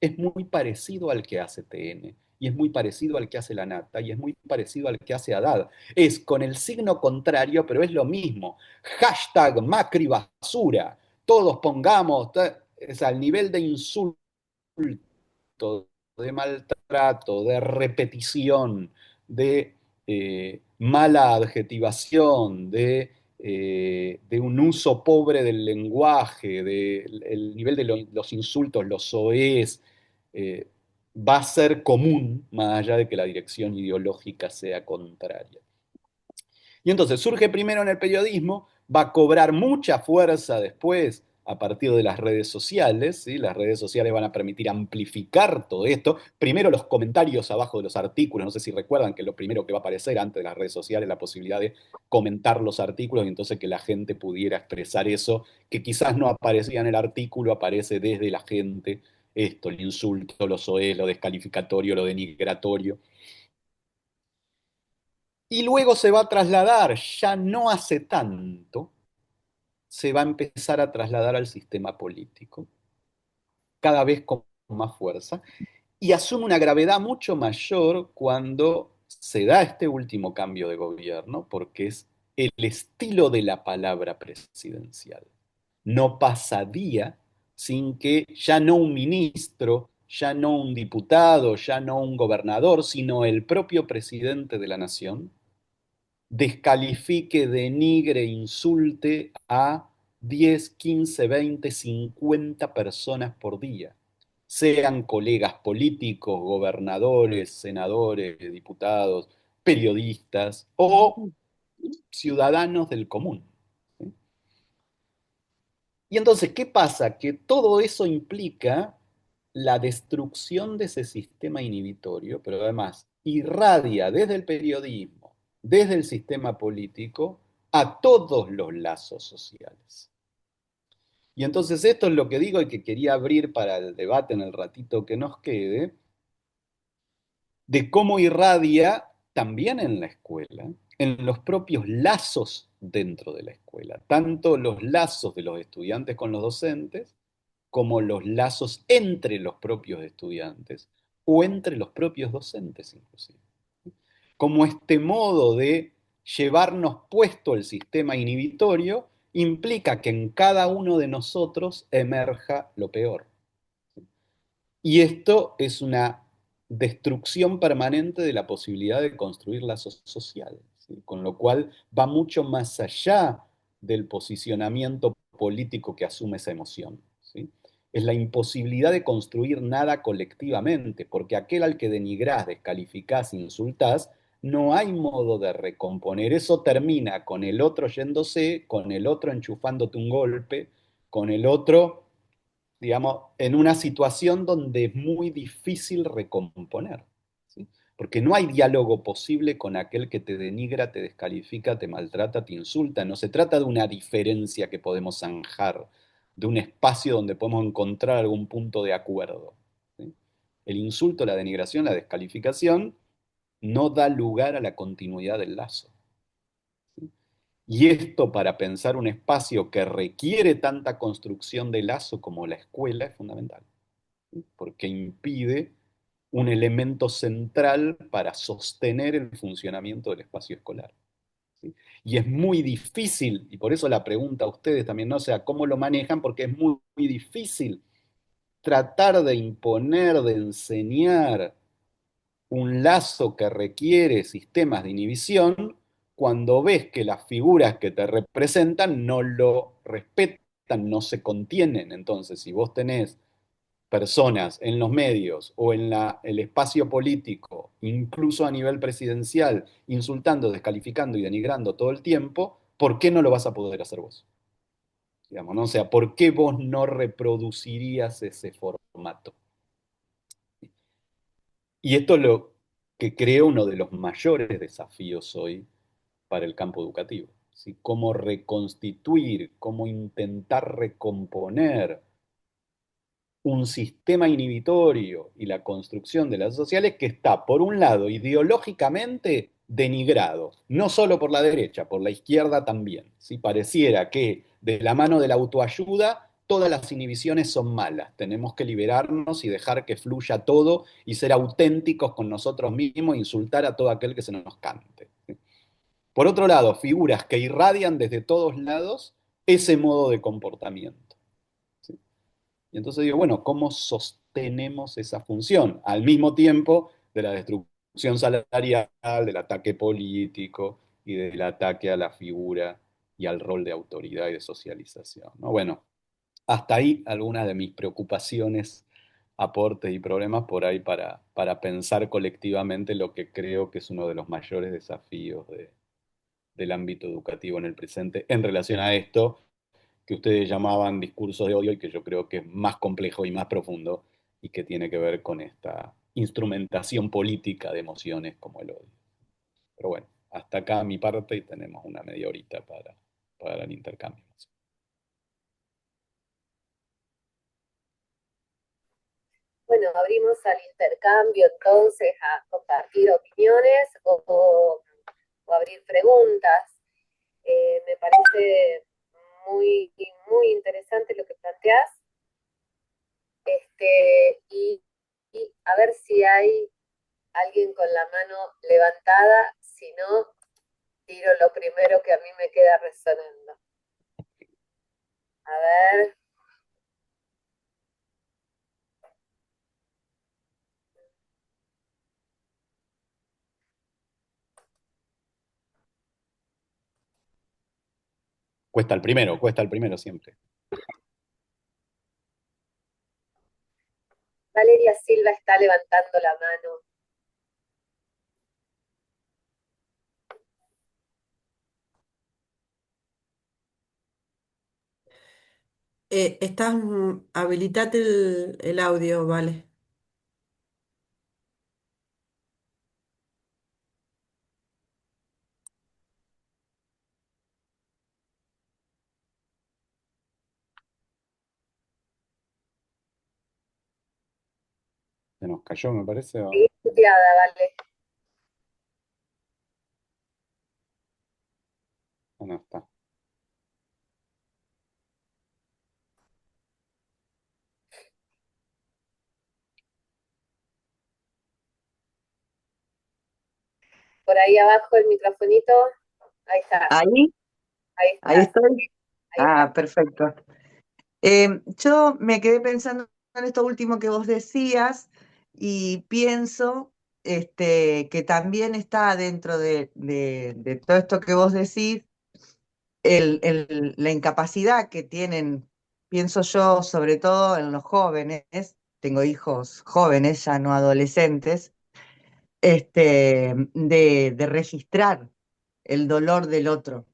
es muy parecido al que hace TN, y es muy parecido al que hace la Nata, y es muy parecido al que hace Haddad. Es con el signo contrario, pero es lo mismo. Hashtag Macri basura. Todos pongamos, es al nivel de insulto, de maltrato, de repetición, de mala adjetivación, de un uso pobre del lenguaje, del nivel de los insultos, los soez, va a ser común, más allá de que la dirección ideológica sea contraria. Y entonces surge primero en el periodismo, va a cobrar mucha fuerza después a partir de las redes sociales, ¿sí? Las redes sociales van a permitir amplificar todo esto. Primero los comentarios abajo de los artículos, no sé si recuerdan que lo primero que va a aparecer antes de las redes sociales es la posibilidad de comentar los artículos y entonces que la gente pudiera expresar eso, que quizás no aparecía en el artículo, aparece desde la gente, esto, el insulto, lo soez, lo descalificatorio, lo denigratorio. Y luego se va a trasladar, ya no hace tanto, se va a empezar a trasladar al sistema político, cada vez con más fuerza, y asume una gravedad mucho mayor cuando se da este último cambio de gobierno, porque es el estilo de la palabra presidencial. No pasa día sin que ya no un ministro, ya no un diputado, ya no un gobernador, sino el propio presidente de la nación descalifique, denigre, insulte a 10, 15, 20, 50 personas por día, sean colegas políticos, gobernadores, senadores, diputados, periodistas o ciudadanos del común. ¿Sí? Y entonces, ¿qué pasa? Que todo eso implica la destrucción de ese sistema inhibitorio, pero además irradia desde el periodismo, desde el sistema político, a todos los lazos sociales. Y entonces esto es lo que digo y que quería abrir para el debate en el ratito que nos quede, de cómo irradia también en la escuela, en los propios lazos dentro de la escuela, tanto los lazos de los estudiantes con los docentes, como los lazos entre los propios estudiantes o entre los propios docentes inclusive. Como este modo de llevarnos puesto el sistema inhibitorio implica que en cada uno de nosotros emerja lo peor. Y esto es una destrucción permanente de la posibilidad de construir lazos sociales, ¿sí? Con lo cual va mucho más allá del posicionamiento político que asume esa emoción, ¿sí? Es la imposibilidad de construir nada colectivamente, porque aquel al que denigrás, descalificás, insultás, no hay modo de recomponer. Eso termina con el otro yéndose, con el otro enchufándote un golpe, con el otro, digamos, en una situación donde es muy difícil recomponer, ¿sí? Porque no hay diálogo posible con aquel que te denigra, te descalifica, te maltrata, te insulta. No se trata de una diferencia que podemos zanjar, de un espacio donde podemos encontrar algún punto de acuerdo, ¿sí? El insulto, la denigración, la descalificación no da lugar a la continuidad del lazo. ¿Sí? Y esto para pensar un espacio que requiere tanta construcción de lazo como la escuela es fundamental, ¿sí? Porque impide un elemento central para sostener el funcionamiento del espacio escolar. ¿Sí? Y es muy difícil, y por eso la pregunta a ustedes también, ¿no? O sea, ¿cómo lo manejan? Porque es muy difícil tratar de imponer, de enseñar un lazo que requiere sistemas de inhibición cuando ves que las figuras que te representan no lo respetan, no se contienen. Entonces, si vos tenés personas en los medios o en el espacio político, incluso a nivel presidencial, insultando, descalificando y denigrando todo el tiempo, ¿por qué no lo vas a poder hacer vos? Digamos, ¿no? O sea, ¿por qué vos no reproducirías ese formato? Y esto es lo que creo uno de los mayores desafíos hoy para el campo educativo. ¿Sí? Cómo reconstituir, cómo intentar recomponer un sistema inhibitorio y la construcción de las sociales que está, por un lado, ideológicamente denigrado, no solo por la derecha, por la izquierda también. ¿Sí? Pareciera que de la mano de la autoayuda todas las inhibiciones son malas. Tenemos que liberarnos y dejar que fluya todo y ser auténticos con nosotros mismos e insultar a todo aquel que se nos cante. ¿Sí? Por otro lado, figuras que irradian desde todos lados ese modo de comportamiento. ¿Sí? Y entonces digo, bueno, ¿cómo sostenemos esa función? Al mismo tiempo de la destrucción salarial, del ataque político y del ataque a la figura y al rol de autoridad y de socialización, ¿no? Bueno, hasta ahí algunas de mis preocupaciones, aportes y problemas por ahí para pensar colectivamente lo que creo que es uno de los mayores desafíos del ámbito educativo en el presente en relación a esto que ustedes llamaban discursos de odio y que yo creo que es más complejo y más profundo y que tiene que ver con esta instrumentación política de emociones como el odio. Pero bueno, hasta acá mi parte y tenemos una media horita para el intercambio. Bueno, abrimos al intercambio entonces, a compartir opiniones o abrir preguntas. Me parece muy interesante lo que planteás. Y a ver si hay alguien con la mano levantada, si no, tiro lo primero que a mí me queda resonando. A ver, Cuesta el primero siempre. Valeria Silva está levantando la mano. Habilitate el audio, vale. Se nos cayó, me parece. Seguí muteada, vale. No está. Por ahí abajo el microfonito. Ahí está, Ahí, ahí ahí está, estoy. ahí está. Perfecto. Yo me quedé pensando en esto último que vos decías y pienso que también está dentro de todo esto que vos decís, la incapacidad que tienen, pienso yo, sobre todo en los jóvenes, tengo hijos jóvenes, ya no adolescentes, de registrar el dolor del otro,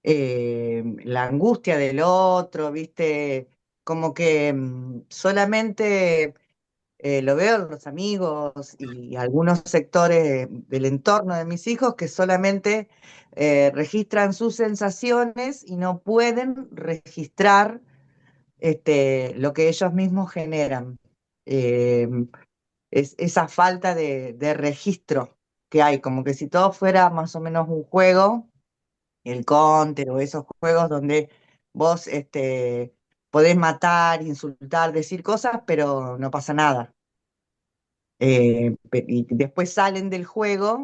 la angustia del otro, ¿viste? Como que solamente lo veo en los amigos y algunos sectores del entorno de mis hijos que solamente registran sus sensaciones y no pueden registrar lo que ellos mismos generan. Eh, es esa falta de registro que hay, como que si todo fuera más o menos un juego, el Counter o esos juegos donde vos podés matar, insultar, decir cosas, pero no pasa nada. y después salen del juego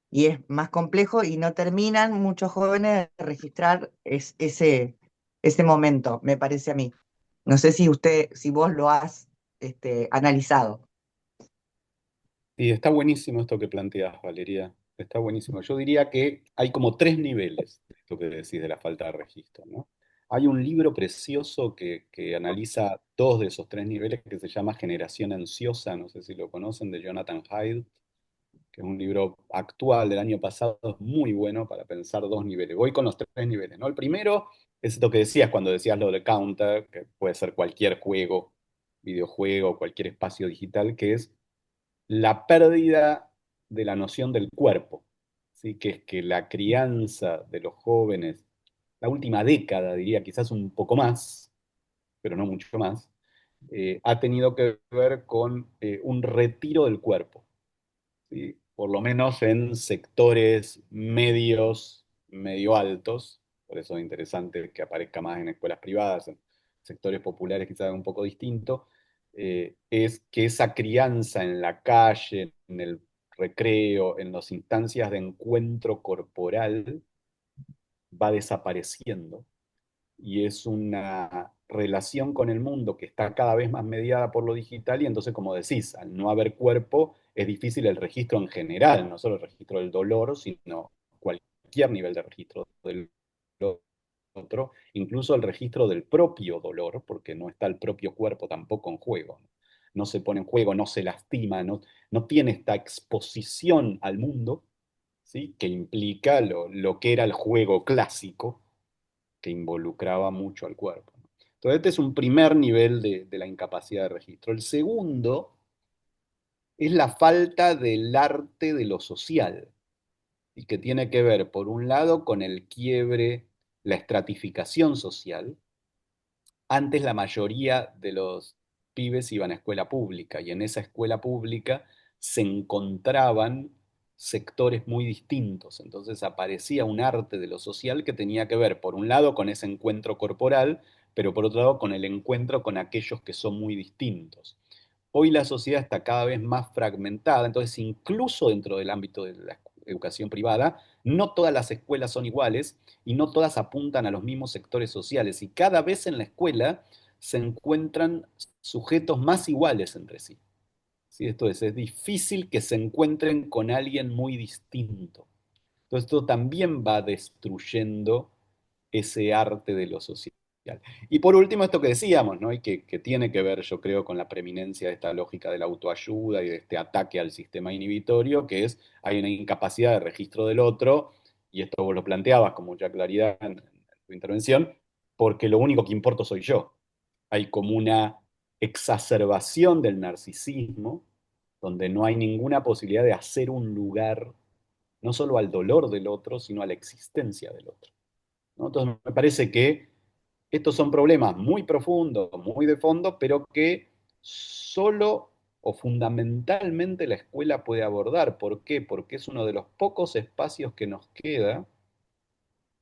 y es más complejo y no terminan muchos jóvenes de registrar ese momento, me parece a mí. No sé si vos lo has analizado. Y está buenísimo esto que planteas, Valeria. Está buenísimo. Yo diría que hay como tres niveles de esto que decís de la falta de registro, ¿no? Hay un libro precioso que analiza dos de esos tres niveles que se llama Generación Ansiosa, no sé si lo conocen, de Jonathan Haidt, que es un libro actual del año pasado, es muy bueno para pensar dos niveles. Voy con los tres niveles, ¿no? El primero es esto que decías cuando decías lo de Counter, que puede ser cualquier juego, videojuego, cualquier espacio digital, que es la pérdida de la noción del cuerpo, ¿sí? Que es que la crianza de los jóvenes, la última década, diría quizás un poco más, pero no mucho más, ha tenido que ver con un retiro del cuerpo, ¿sí? Por lo menos en sectores medios, medio altos, por eso es interesante que aparezca más en escuelas privadas, en sectores populares quizás un poco distinto, es que esa crianza en la calle, en el recreo, en las instancias de encuentro corporal, va desapareciendo y es una relación con el mundo que está cada vez más mediada por lo digital y entonces, como decís, al no haber cuerpo, es difícil el registro en general, no solo el registro del dolor, sino cualquier nivel de registro del otro, incluso el registro del propio dolor, porque no está el propio cuerpo tampoco en juego. No se pone en juego, no se lastima, no tiene esta exposición al mundo, ¿sí? Que implica lo que era el juego clásico, que involucraba mucho al cuerpo. Entonces, este es un primer nivel de la incapacidad de registro. El segundo es la falta del arte de lo social, y que tiene que ver, por un lado, con el quiebre, la estratificación social. Antes la mayoría de los pibes iban a escuela pública y en esa escuela pública se encontraban sectores muy distintos. Entonces aparecía un arte de lo social que tenía que ver, por un lado, con ese encuentro corporal, pero por otro lado, con el encuentro con aquellos que son muy distintos. Hoy la sociedad está cada vez más fragmentada, entonces incluso dentro del ámbito de la educación privada, no todas las escuelas son iguales y no todas apuntan a los mismos sectores sociales. Y cada vez en la escuela se encuentran sujetos más iguales entre sí. ¿Sí? Esto es difícil que se encuentren con alguien muy distinto. Entonces esto también va destruyendo ese arte de lo social. Y por último, esto que decíamos, ¿no? Y que tiene que ver, yo creo, con la preeminencia de esta lógica de la autoayuda y de este ataque al sistema inhibitorio, que es, hay una incapacidad de registro del otro, y esto vos lo planteabas con mucha claridad en tu intervención, porque lo único que importa soy yo. Hay como una exacerbación del narcisismo, donde no hay ninguna posibilidad de hacer un lugar no solo al dolor del otro, sino a la existencia del otro, ¿no? Entonces me parece que estos son problemas muy profundos, muy de fondo, pero que solo o fundamentalmente la escuela puede abordar. ¿Por qué? Porque es uno de los pocos espacios que nos queda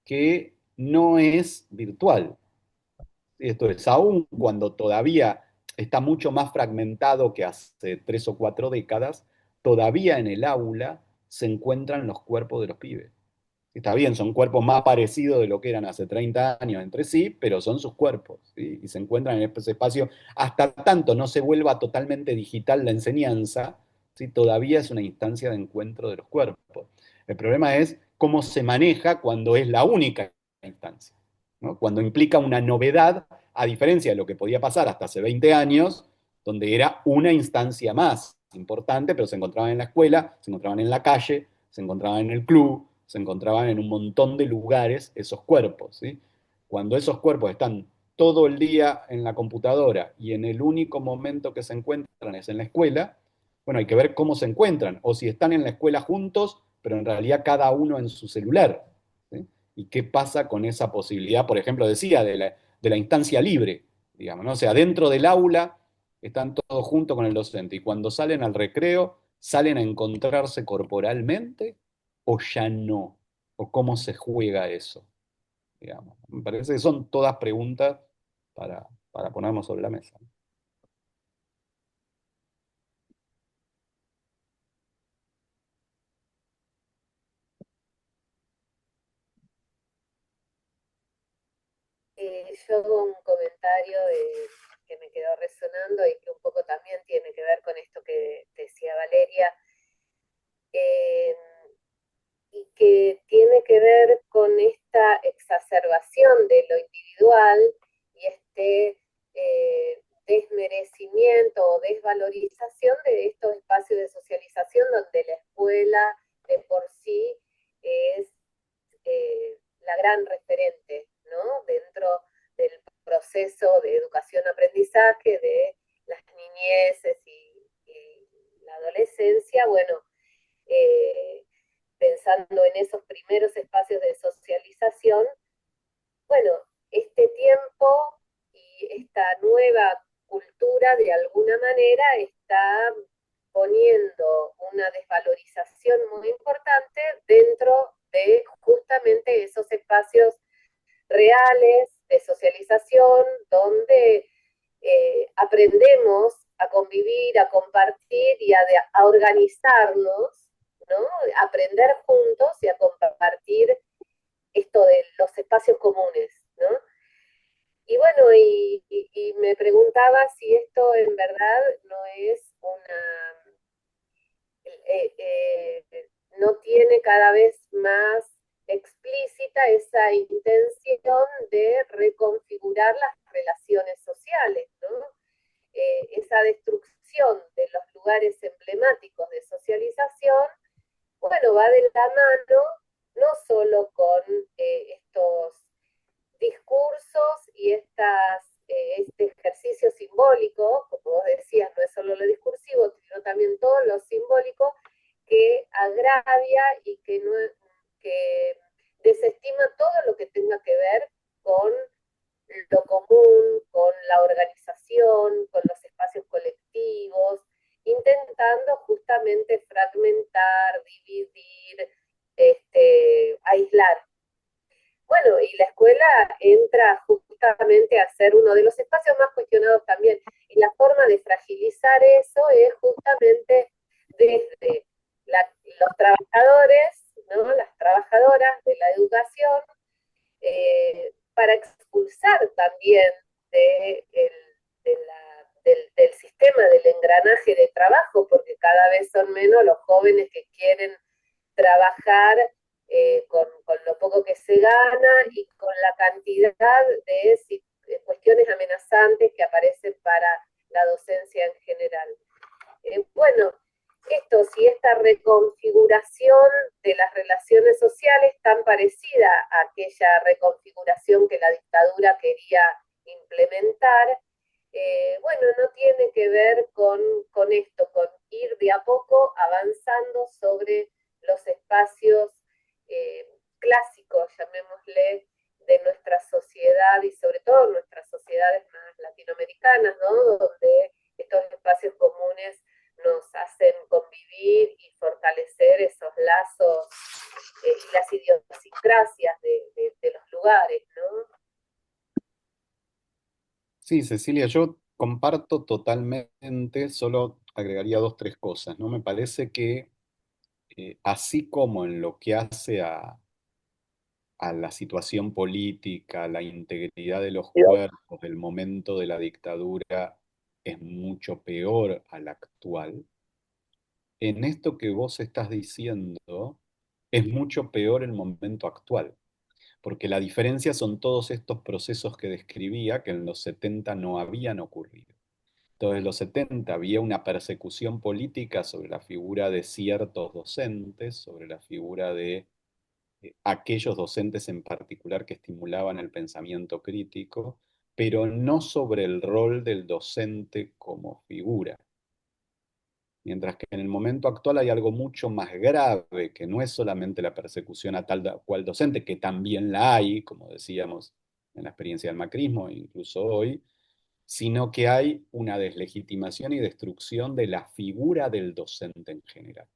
que no es virtual. Esto es, aún cuando todavía está mucho más fragmentado que hace 3 o 4 décadas, todavía en el aula se encuentran los cuerpos de los pibes. Está bien, son cuerpos más parecidos de lo que eran hace 30 años entre sí, pero son sus cuerpos, ¿sí? Y se encuentran en ese espacio. Hasta tanto no se vuelva totalmente digital la enseñanza, ¿sí? Todavía es una instancia de encuentro de los cuerpos. El problema es cómo se maneja cuando es la única instancia, ¿no? Cuando implica una novedad, a diferencia de lo que podía pasar hasta hace 20 años, donde era una instancia más importante, pero se encontraban en la escuela, se encontraban en la calle, se encontraban en el club, se encontraban en un montón de lugares esos cuerpos, ¿sí? Cuando esos cuerpos están todo el día en la computadora y en el único momento que se encuentran es en la escuela, bueno, hay que ver cómo se encuentran, o si están en la escuela juntos, pero en realidad cada uno en su celular, ¿sí? Y qué pasa con esa posibilidad, por ejemplo, decía, de la instancia libre, digamos, ¿no? O sea, dentro del aula están todos juntos con el docente y cuando salen al recreo, salen a encontrarse corporalmente o ya no, o cómo se juega eso, digamos. Me parece que son todas preguntas para ponernos sobre la mesa. yo un comentario que me quedó resonando y que un poco también tiene que ver con esto que decía Valeria, eh, y que tiene que ver con esta exacerbación de lo individual y este desmerecimiento o desvalorización de estos espacios de socialización donde la escuela de por sí es la gran referente, ¿no? Dentro del proceso de educación-aprendizaje de las niñeces y la adolescencia, bueno, eh, pensando en esos primeros espacios de socialización, bueno, este tiempo y esta nueva cultura de alguna manera está poniendo una desvalorización muy importante dentro de justamente esos espacios reales de socialización donde aprendemos a convivir, a compartir y a organizarnos, ¿no? Aprender juntos y a compartir esto de los espacios comunes, ¿no? Y bueno, y me preguntaba si esto en verdad no es no tiene cada vez más explícita esa intención de reconfigurar las relaciones sociales, ¿no? Esa destrucción de los lugares emblemáticos de socialización, bueno, va de la mano no solo con estos discursos y este ejercicio simbólico, como vos decías, no es solo lo discursivo, sino también todo lo simbólico que agravia y que desestima todo lo que tenga que ver con lo común, con la organización, con los espacios colectivos, intentando justamente fragmentar, dividir, aislar. Bueno, y la escuela entra justamente a ser uno de los espacios más cuestionados también. Y la forma de fragilizar eso es justamente desde los trabajadores, ¿no? Las trabajadoras de la educación, para expulsar también del sistema, del engranaje de trabajo, porque cada vez son menos los jóvenes que quieren trabajar con lo poco que se gana y con la cantidad de cuestiones amenazantes que aparecen para la docencia en general. Bueno, si esta reconfiguración de las relaciones sociales tan parecida a aquella reconfiguración que la dictadura quería implementar, bueno, no tiene que ver con esto, con ir de a poco avanzando sobre los espacios clásicos, llamémosle, de nuestra sociedad y sobre todo nuestras sociedades más latinoamericanas, ¿no? Donde estos espacios comunes nos hacen convivir y fortalecer esos lazos y las idiosincrasias de los lugares, ¿no? Sí, Cecilia, yo comparto totalmente, solo agregaría dos, tres cosas, ¿no? Me parece que así como en lo que hace a la situación política, la integridad de los cuerpos, del momento de la dictadura es mucho peor a la actual, en esto que vos estás diciendo es mucho peor el momento actual, porque la diferencia son todos estos procesos que describía que en los 70 no habían ocurrido. Entonces, en los 70 había una persecución política sobre la figura de ciertos docentes, sobre la figura de aquellos docentes en particular que estimulaban el pensamiento crítico, pero no sobre el rol del docente como figura. Mientras que en el momento actual hay algo mucho más grave, que no es solamente la persecución a tal cual docente, que también la hay, como decíamos en la experiencia del macrismo, e incluso hoy, sino que hay una deslegitimación y destrucción de la figura del docente en general.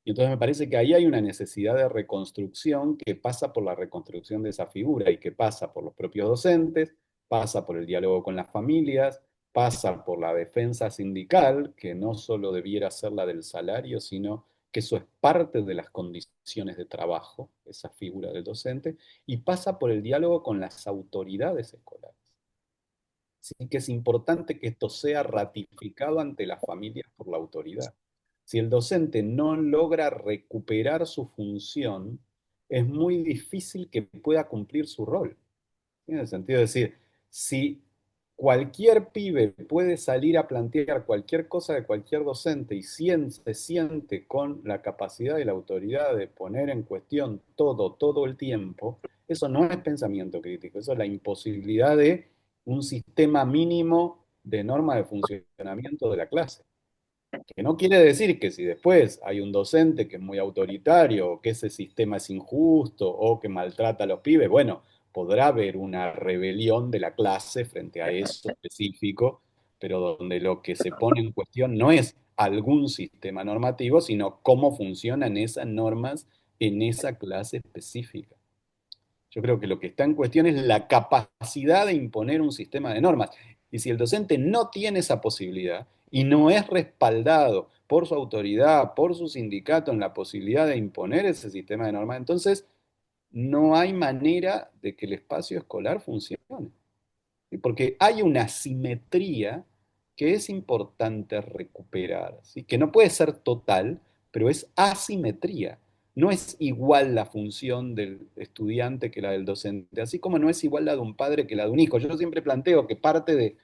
Y entonces me parece que ahí hay una necesidad de reconstrucción que pasa por la reconstrucción de esa figura y que pasa por los propios docentes, pasa por el diálogo con las familias, pasa por la defensa sindical, que no solo debiera ser la del salario, sino que eso es parte de las condiciones de trabajo, esa figura del docente, y pasa por el diálogo con las autoridades escolares. Así que es importante que esto sea ratificado ante las familias por la autoridad. Si el docente no logra recuperar su función, es muy difícil que pueda cumplir su rol. En el sentido de decir, si cualquier pibe puede salir a plantear cualquier cosa de cualquier docente y se siente con la capacidad y la autoridad de poner en cuestión todo el tiempo, eso no es pensamiento crítico, eso es la imposibilidad de un sistema mínimo de norma de funcionamiento de la clase. Que no quiere decir que si después hay un docente que es muy autoritario, o que ese sistema es injusto, o que maltrata a los pibes, bueno, podrá haber una rebelión de la clase frente a eso específico, pero donde lo que se pone en cuestión no es algún sistema normativo, sino cómo funcionan esas normas en esa clase específica. Yo creo que lo que está en cuestión es la capacidad de imponer un sistema de normas. Y si el docente no tiene esa posibilidad y no es respaldado por su autoridad, por su sindicato en la posibilidad de imponer ese sistema de normas, entonces no hay manera de que el espacio escolar funcione. ¿Sí? Porque hay una simetría que es importante recuperar, ¿sí? Que no puede ser total, pero es asimetría. No es igual la función del estudiante que la del docente, así como no es igual la de un padre que la de un hijo. Yo siempre planteo que parte de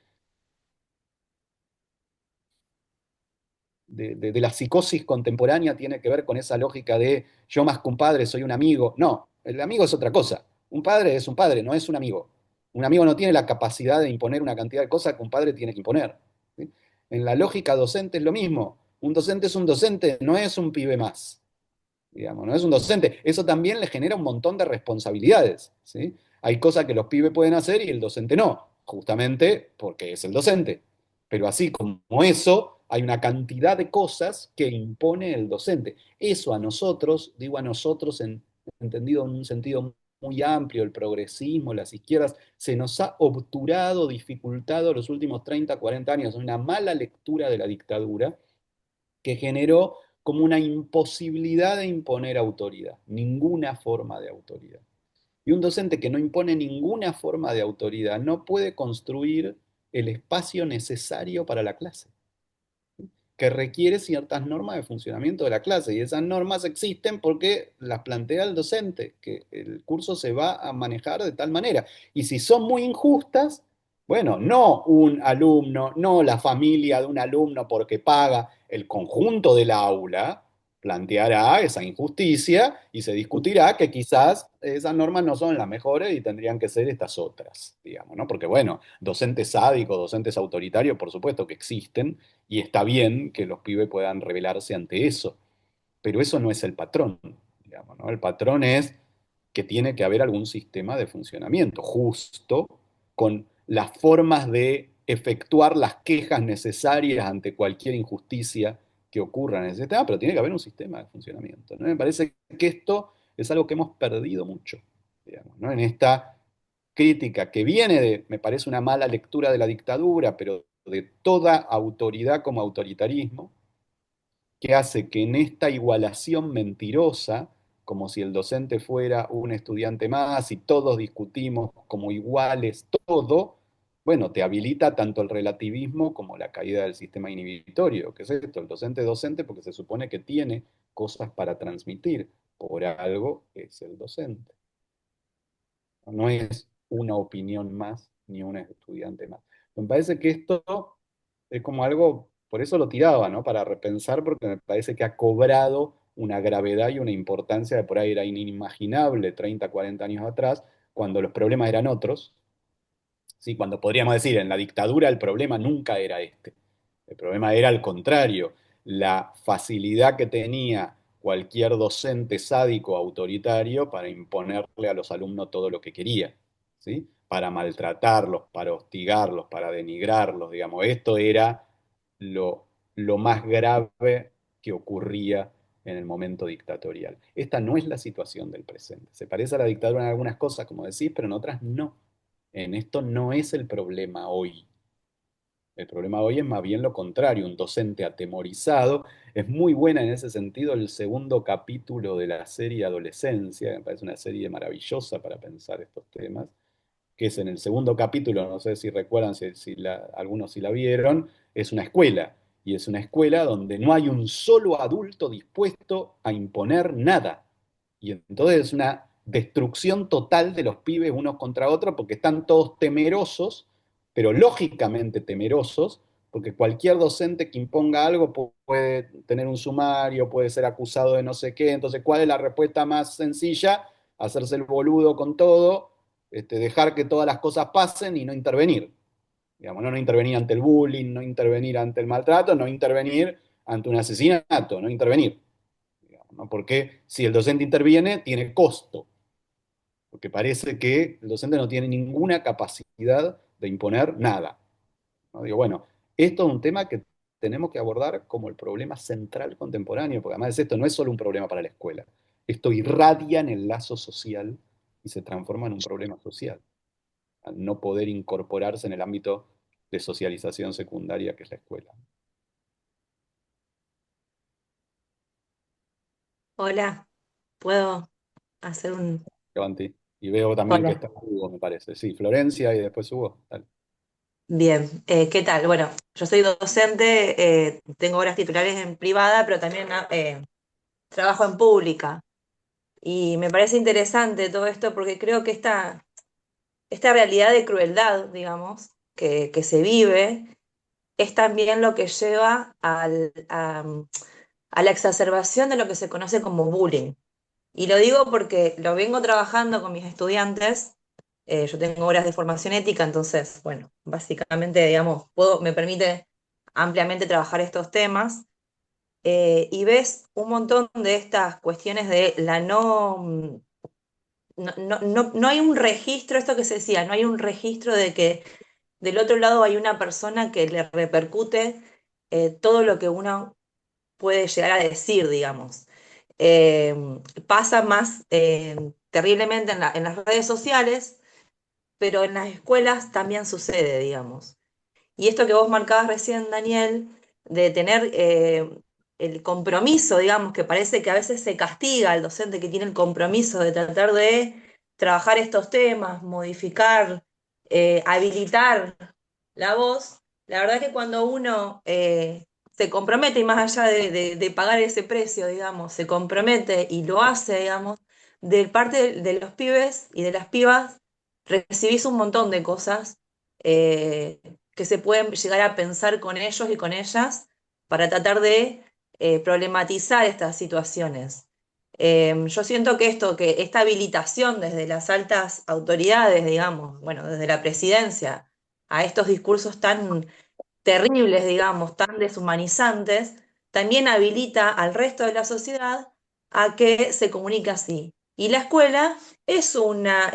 la psicosis contemporánea tiene que ver con esa lógica de yo más que un padre soy un amigo. No, el amigo es otra cosa. Un padre es un padre, no es un amigo. Un amigo no tiene la capacidad de imponer una cantidad de cosas que un padre tiene que imponer. ¿Sí? En la lógica docente es lo mismo. Un docente es un docente, no es un pibe más, digamos, no es un docente. Eso también le genera un montón de responsabilidades, ¿sí? Hay cosas que los pibes pueden hacer y el docente no, justamente porque es el docente. Pero así como eso, hay una cantidad de cosas que impone el docente. Eso a nosotros, digo a nosotros entendido en un sentido muy amplio, el progresismo, las izquierdas, se nos ha obturado, dificultado los últimos 30, 40 años, una mala lectura de la dictadura que generó como una imposibilidad de imponer autoridad, ninguna forma de autoridad. Y un docente que no impone ninguna forma de autoridad no puede construir el espacio necesario para la clase, que requiere ciertas normas de funcionamiento de la clase. Y esas normas existen porque las plantea el docente, que el curso se va a manejar de tal manera. Y si son muy injustas, bueno, no un alumno, no la familia de un alumno porque paga, el conjunto del aula planteará esa injusticia y se discutirá que quizás esas normas no son las mejores y tendrían que ser estas otras, digamos, ¿no? Porque bueno, docentes sádicos, docentes autoritarios, por supuesto que existen, y está bien que los pibes puedan rebelarse ante eso, pero eso no es el patrón, digamos, ¿no? El patrón es que tiene que haber algún sistema de funcionamiento justo, con las formas de efectuar las quejas necesarias ante cualquier injusticia que ocurra en ese sistema, pero tiene que haber un sistema de funcionamiento, ¿no? Me parece que esto es algo que hemos perdido mucho, digamos, ¿no? En esta crítica que viene de, me parece, una mala lectura de la dictadura, pero de toda autoridad como autoritarismo, que hace que en esta igualación mentirosa, como si el docente fuera un estudiante más y todos discutimos como iguales todo, bueno, te habilita tanto el relativismo como la caída del sistema inhibitorio. ¿Qué es esto? El docente es docente porque se supone que tiene cosas para transmitir. Por algo es el docente. No es una opinión más ni un estudiante más. Me parece que esto es como algo, por eso lo tiraba, ¿no? Para repensar, porque me parece que ha cobrado una gravedad y una importancia que por ahí era inimaginable 30, 40 años atrás, cuando los problemas eran otros, ¿sí? Cuando podríamos decir, en la dictadura el problema nunca era este. El problema era al contrario, la facilidad que tenía cualquier docente sádico autoritario para imponerle a los alumnos todo lo que quería, ¿sí? Para maltratarlos, para hostigarlos, para denigrarlos, digamos. Esto era lo más grave que ocurría en el momento dictatorial. Esta no es la situación del presente. Se parece a la dictadura en algunas cosas, como decís, pero en otras no. En esto no es el problema hoy. El problema hoy es más bien lo contrario, un docente atemorizado. Es muy buena en ese sentido el segundo capítulo de la serie Adolescencia, que me parece una serie maravillosa para pensar estos temas, que es en el segundo capítulo, no sé si recuerdan, algunos si la vieron, es una escuela, y es una escuela donde no hay un solo adulto dispuesto a imponer nada. Y entonces es una destrucción total de los pibes unos contra otros porque están todos temerosos, pero lógicamente temerosos, porque cualquier docente que imponga algo puede tener un sumario, puede ser acusado de no sé qué. Entonces, ¿cuál es la respuesta más sencilla? Hacerse el boludo con todo, dejar que todas las cosas pasen y no intervenir. Digamos, no intervenir ante el bullying, no intervenir ante el maltrato, no intervenir ante un asesinato, no intervenir. Digamos, ¿no? Porque si el docente interviene, tiene costo, porque parece que el docente no tiene ninguna capacidad de imponer nada, ¿no? Digo, bueno, esto es un tema que tenemos que abordar como el problema central contemporáneo, porque además esto no es solo un problema para la escuela, esto irradia en el lazo social y se transforma en un problema social, al no poder incorporarse en el ámbito de socialización secundaria que es la escuela. Hola, ¿puedo hacer un... Levanti. Y veo también que Hola. está Hugo, me parece. Sí, Florencia y después Hugo. Dale. Bien, ¿qué tal? Bueno, yo soy docente, tengo horas titulares en privada, pero también trabajo en pública. Y me parece interesante todo esto porque creo que esta realidad de crueldad, digamos, que se vive, es también lo que lleva a la exacerbación de lo que se conoce como bullying. Y lo digo porque lo vengo trabajando con mis estudiantes. Yo tengo horas de formación ética, entonces, bueno, básicamente, digamos, me permite ampliamente trabajar estos temas. Y ves un montón de estas cuestiones de la no hay un registro, esto que se decía, no hay un registro de que del otro lado hay una persona que le repercute todo lo que uno puede llegar a decir, digamos. Eh, Pasa más terriblemente en las redes sociales, pero en las escuelas también sucede, digamos. Y esto que vos marcabas recién, Daniel, de tener el compromiso, digamos, que parece que a veces se castiga al docente que tiene el compromiso de tratar de trabajar estos temas, modificar, habilitar la voz. La verdad que cuando uno se compromete, y más allá de pagar ese precio, digamos, se compromete y lo hace, digamos, de parte de los pibes y de las pibas, recibís un montón de cosas eh, que se pueden llegar a pensar con ellos y con ellas para tratar de problematizar estas situaciones. Yo siento que que esta habilitación desde las altas autoridades, digamos, bueno, desde la presidencia, a estos discursos tan terribles, digamos, tan deshumanizantes, también habilita al resto de la sociedad a que se comunique así. Y la escuela es una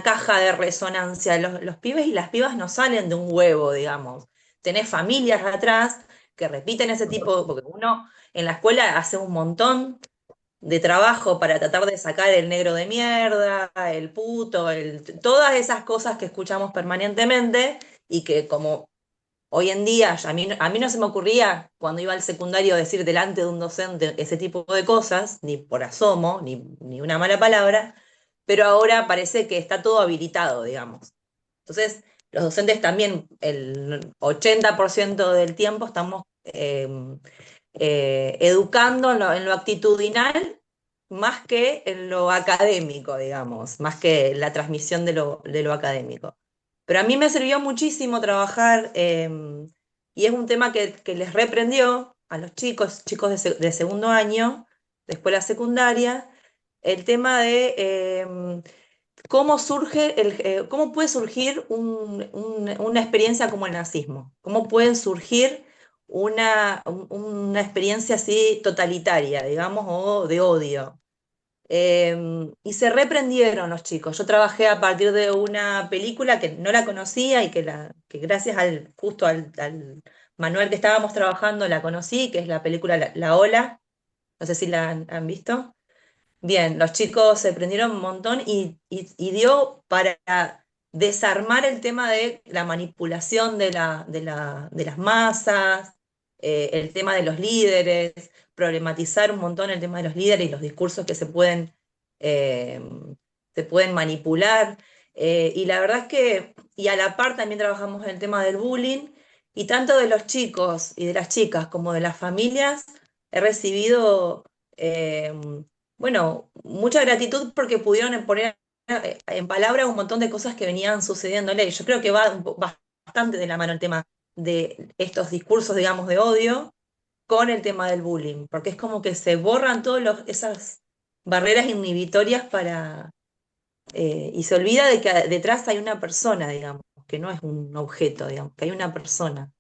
caja de resonancia. Los pibes y las pibas no salen de un huevo, digamos. Tenés familias atrás que repiten ese tipo, porque uno en la escuela hace un montón de trabajo para tratar de sacar el negro de mierda, el puto, todas esas cosas que escuchamos permanentemente y que como hoy en día, a mí no se me ocurría cuando iba al secundario decir delante de un docente ese tipo de cosas, ni por asomo, ni una mala palabra, pero ahora parece que está todo habilitado, digamos. Entonces, los docentes también, el 80% del tiempo estamos educando en lo actitudinal más que en lo académico, digamos, más que la transmisión de lo académico. Pero a mí me sirvió muchísimo trabajar y es un tema que les reprendió a los chicos de segundo año, de escuela secundaria, el tema de cómo puede surgir una experiencia como el nazismo, cómo pueden surgir una experiencia así totalitaria, digamos, o de odio. Y se reprendieron los chicos. Yo trabajé a partir de una película que no la conocía y que gracias justo al manual que estábamos trabajando la conocí, que es la película La Ola. No sé si la han visto. Bien, los chicos se prendieron un montón y dio para desarmar el tema de la manipulación de las masas, el tema de los líderes, problematizar un montón el tema de los líderes y los discursos que eh, se pueden manipular. Y la verdad es que, y a la par también trabajamos en el tema del bullying, y tanto de los chicos y de las chicas como de las familias, he recibido, bueno, mucha gratitud porque pudieron poner en palabra un montón de cosas que venían sucediéndole. Yo creo que va bastante de la mano el tema de estos discursos, digamos, de odio con el tema del bullying, porque es como que se borran todas esas barreras inhibitorias y se olvida de que detrás hay una persona, digamos, que no es un objeto, digamos, que hay una persona.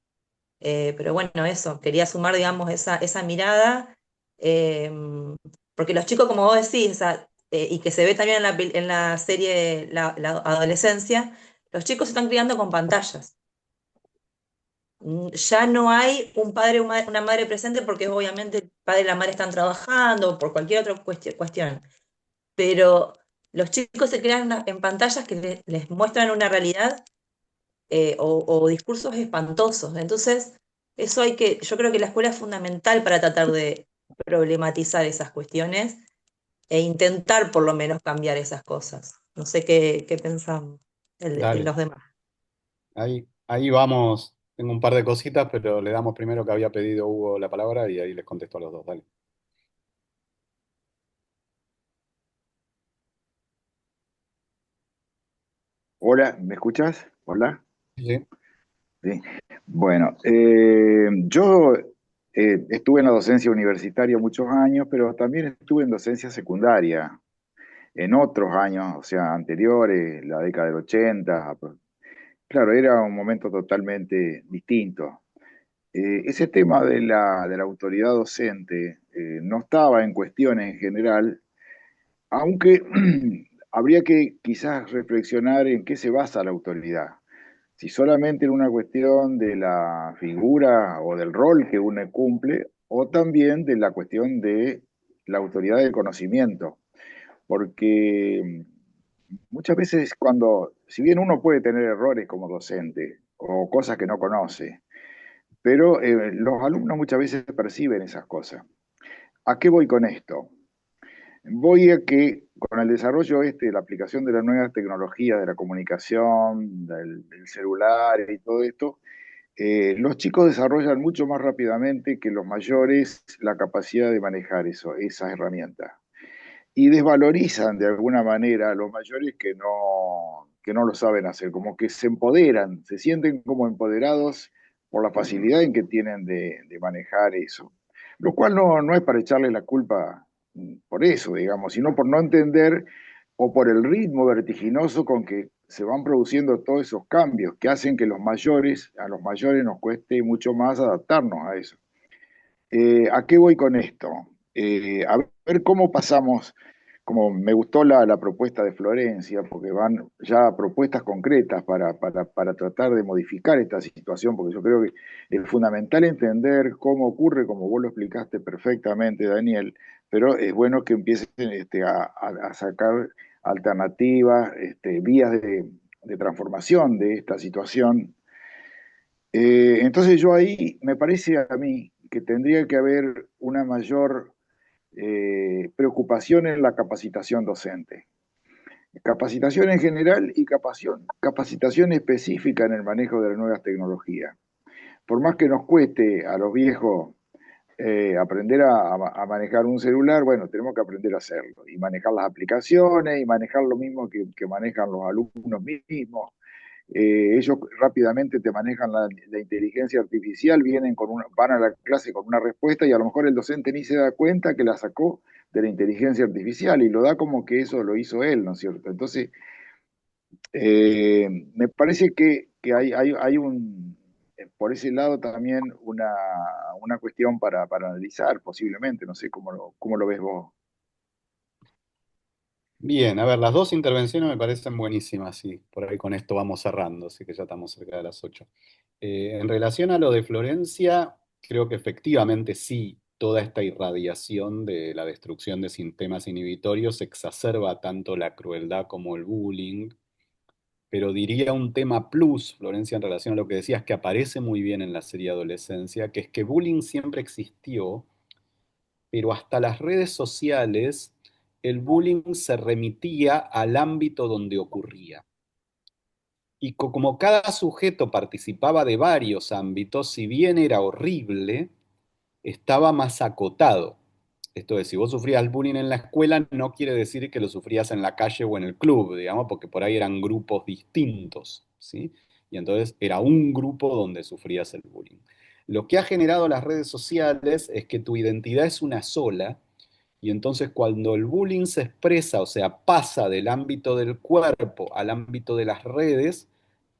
Pero bueno, eso, quería sumar, digamos, esa mirada, eh, porque los chicos, como vos decís, y que se ve también en la serie la adolescencia, los chicos se están criando con pantallas. Ya no hay un padre o una madre presente porque obviamente el padre y la madre están trabajando o por cualquier otra cuestión. Pero los chicos se crean en pantallas que les muestran una realidad o discursos espantosos. Entonces, yo creo que la escuela es fundamental para tratar de problematizar esas cuestiones e intentar por lo menos cambiar esas cosas. No sé qué pensamos Dale, los demás. ahí vamos. Tengo un par de cositas, pero le damos primero que había pedido Hugo la palabra y ahí les contesto a los dos. Dale. Hola, ¿me escuchas? Hola. Sí, sí. Sí. Bueno, yo estuve en la docencia universitaria muchos años, pero también estuve en docencia secundaria en otros años, o sea, anteriores, la década del 80. Claro, era un momento totalmente distinto. Ese tema de la autoridad docente no estaba en cuestión en general, aunque habría que quizás reflexionar en qué se basa la autoridad. Si solamente en una cuestión de la figura o del rol que uno cumple, o también de la cuestión de la autoridad del conocimiento. Porque muchas veces cuando, si bien uno puede tener errores como docente o cosas que no conoce, pero los alumnos muchas veces perciben esas cosas. ¿A qué voy con esto? Voy a que con el desarrollo de la aplicación de las nuevas tecnologías de la comunicación, del celular y todo esto, los chicos desarrollan mucho más rápidamente que los mayores la capacidad de manejar esas herramientas. Y desvalorizan de alguna manera a los mayores que no lo saben hacer, como que se empoderan, se sienten como empoderados por la facilidad en que tienen de manejar eso. Lo cual no es para echarle la culpa por eso, digamos, sino por no entender o por el ritmo vertiginoso con que se van produciendo todos esos cambios que hacen que a los mayores nos cueste mucho más adaptarnos a eso. ¿A qué voy con esto? A ver cómo pasamos, como me gustó la propuesta de Florencia, porque van ya propuestas concretas para tratar de modificar esta situación, porque yo creo que es fundamental entender cómo ocurre, como vos lo explicaste perfectamente, Daniel, pero es bueno que empiecen a sacar alternativas, vías de transformación de esta situación. Entonces yo ahí me parece a mí que tendría que haber una mayor preocupación en la capacitación docente. Capacitación en general y capacitación específica en el manejo de las nuevas tecnologías. Por más que nos cueste a los viejos aprender a manejar un celular, bueno, tenemos que aprender a hacerlo y manejar las aplicaciones y manejar lo mismo que manejan los alumnos mismos. Ellos rápidamente te manejan la inteligencia artificial, van a la clase con una respuesta y a lo mejor el docente ni se da cuenta que la sacó de la inteligencia artificial y lo da como que eso lo hizo él, ¿no es cierto? Entonces, me parece que hay por ese lado también una cuestión para analizar posiblemente, no sé cómo lo ves vos. Bien, a ver, las dos intervenciones me parecen buenísimas y por ahí con esto vamos cerrando, así que ya estamos cerca de las 8. En relación a lo de Florencia, creo que efectivamente sí, toda esta irradiación de la destrucción de sistemas inhibitorios exacerba tanto la crueldad como el bullying. pero diría un tema plus, Florencia, en relación a lo que decías, que aparece muy bien en la serie Adolescencia, que es que bullying siempre existió, pero hasta las redes sociales el bullying se remitía al ámbito donde ocurría. Y como cada sujeto participaba de varios ámbitos, si bien era horrible, estaba más acotado. Esto es, si vos sufrías bullying en la escuela, no quiere decir que lo sufrías en la calle o en el club, digamos, porque por ahí eran grupos distintos, ¿sí? Y entonces era un grupo donde sufrías el bullying. Lo que ha generado las redes sociales es que tu identidad es una sola, y entonces cuando el bullying se expresa, o sea, pasa del ámbito del cuerpo al ámbito de las redes,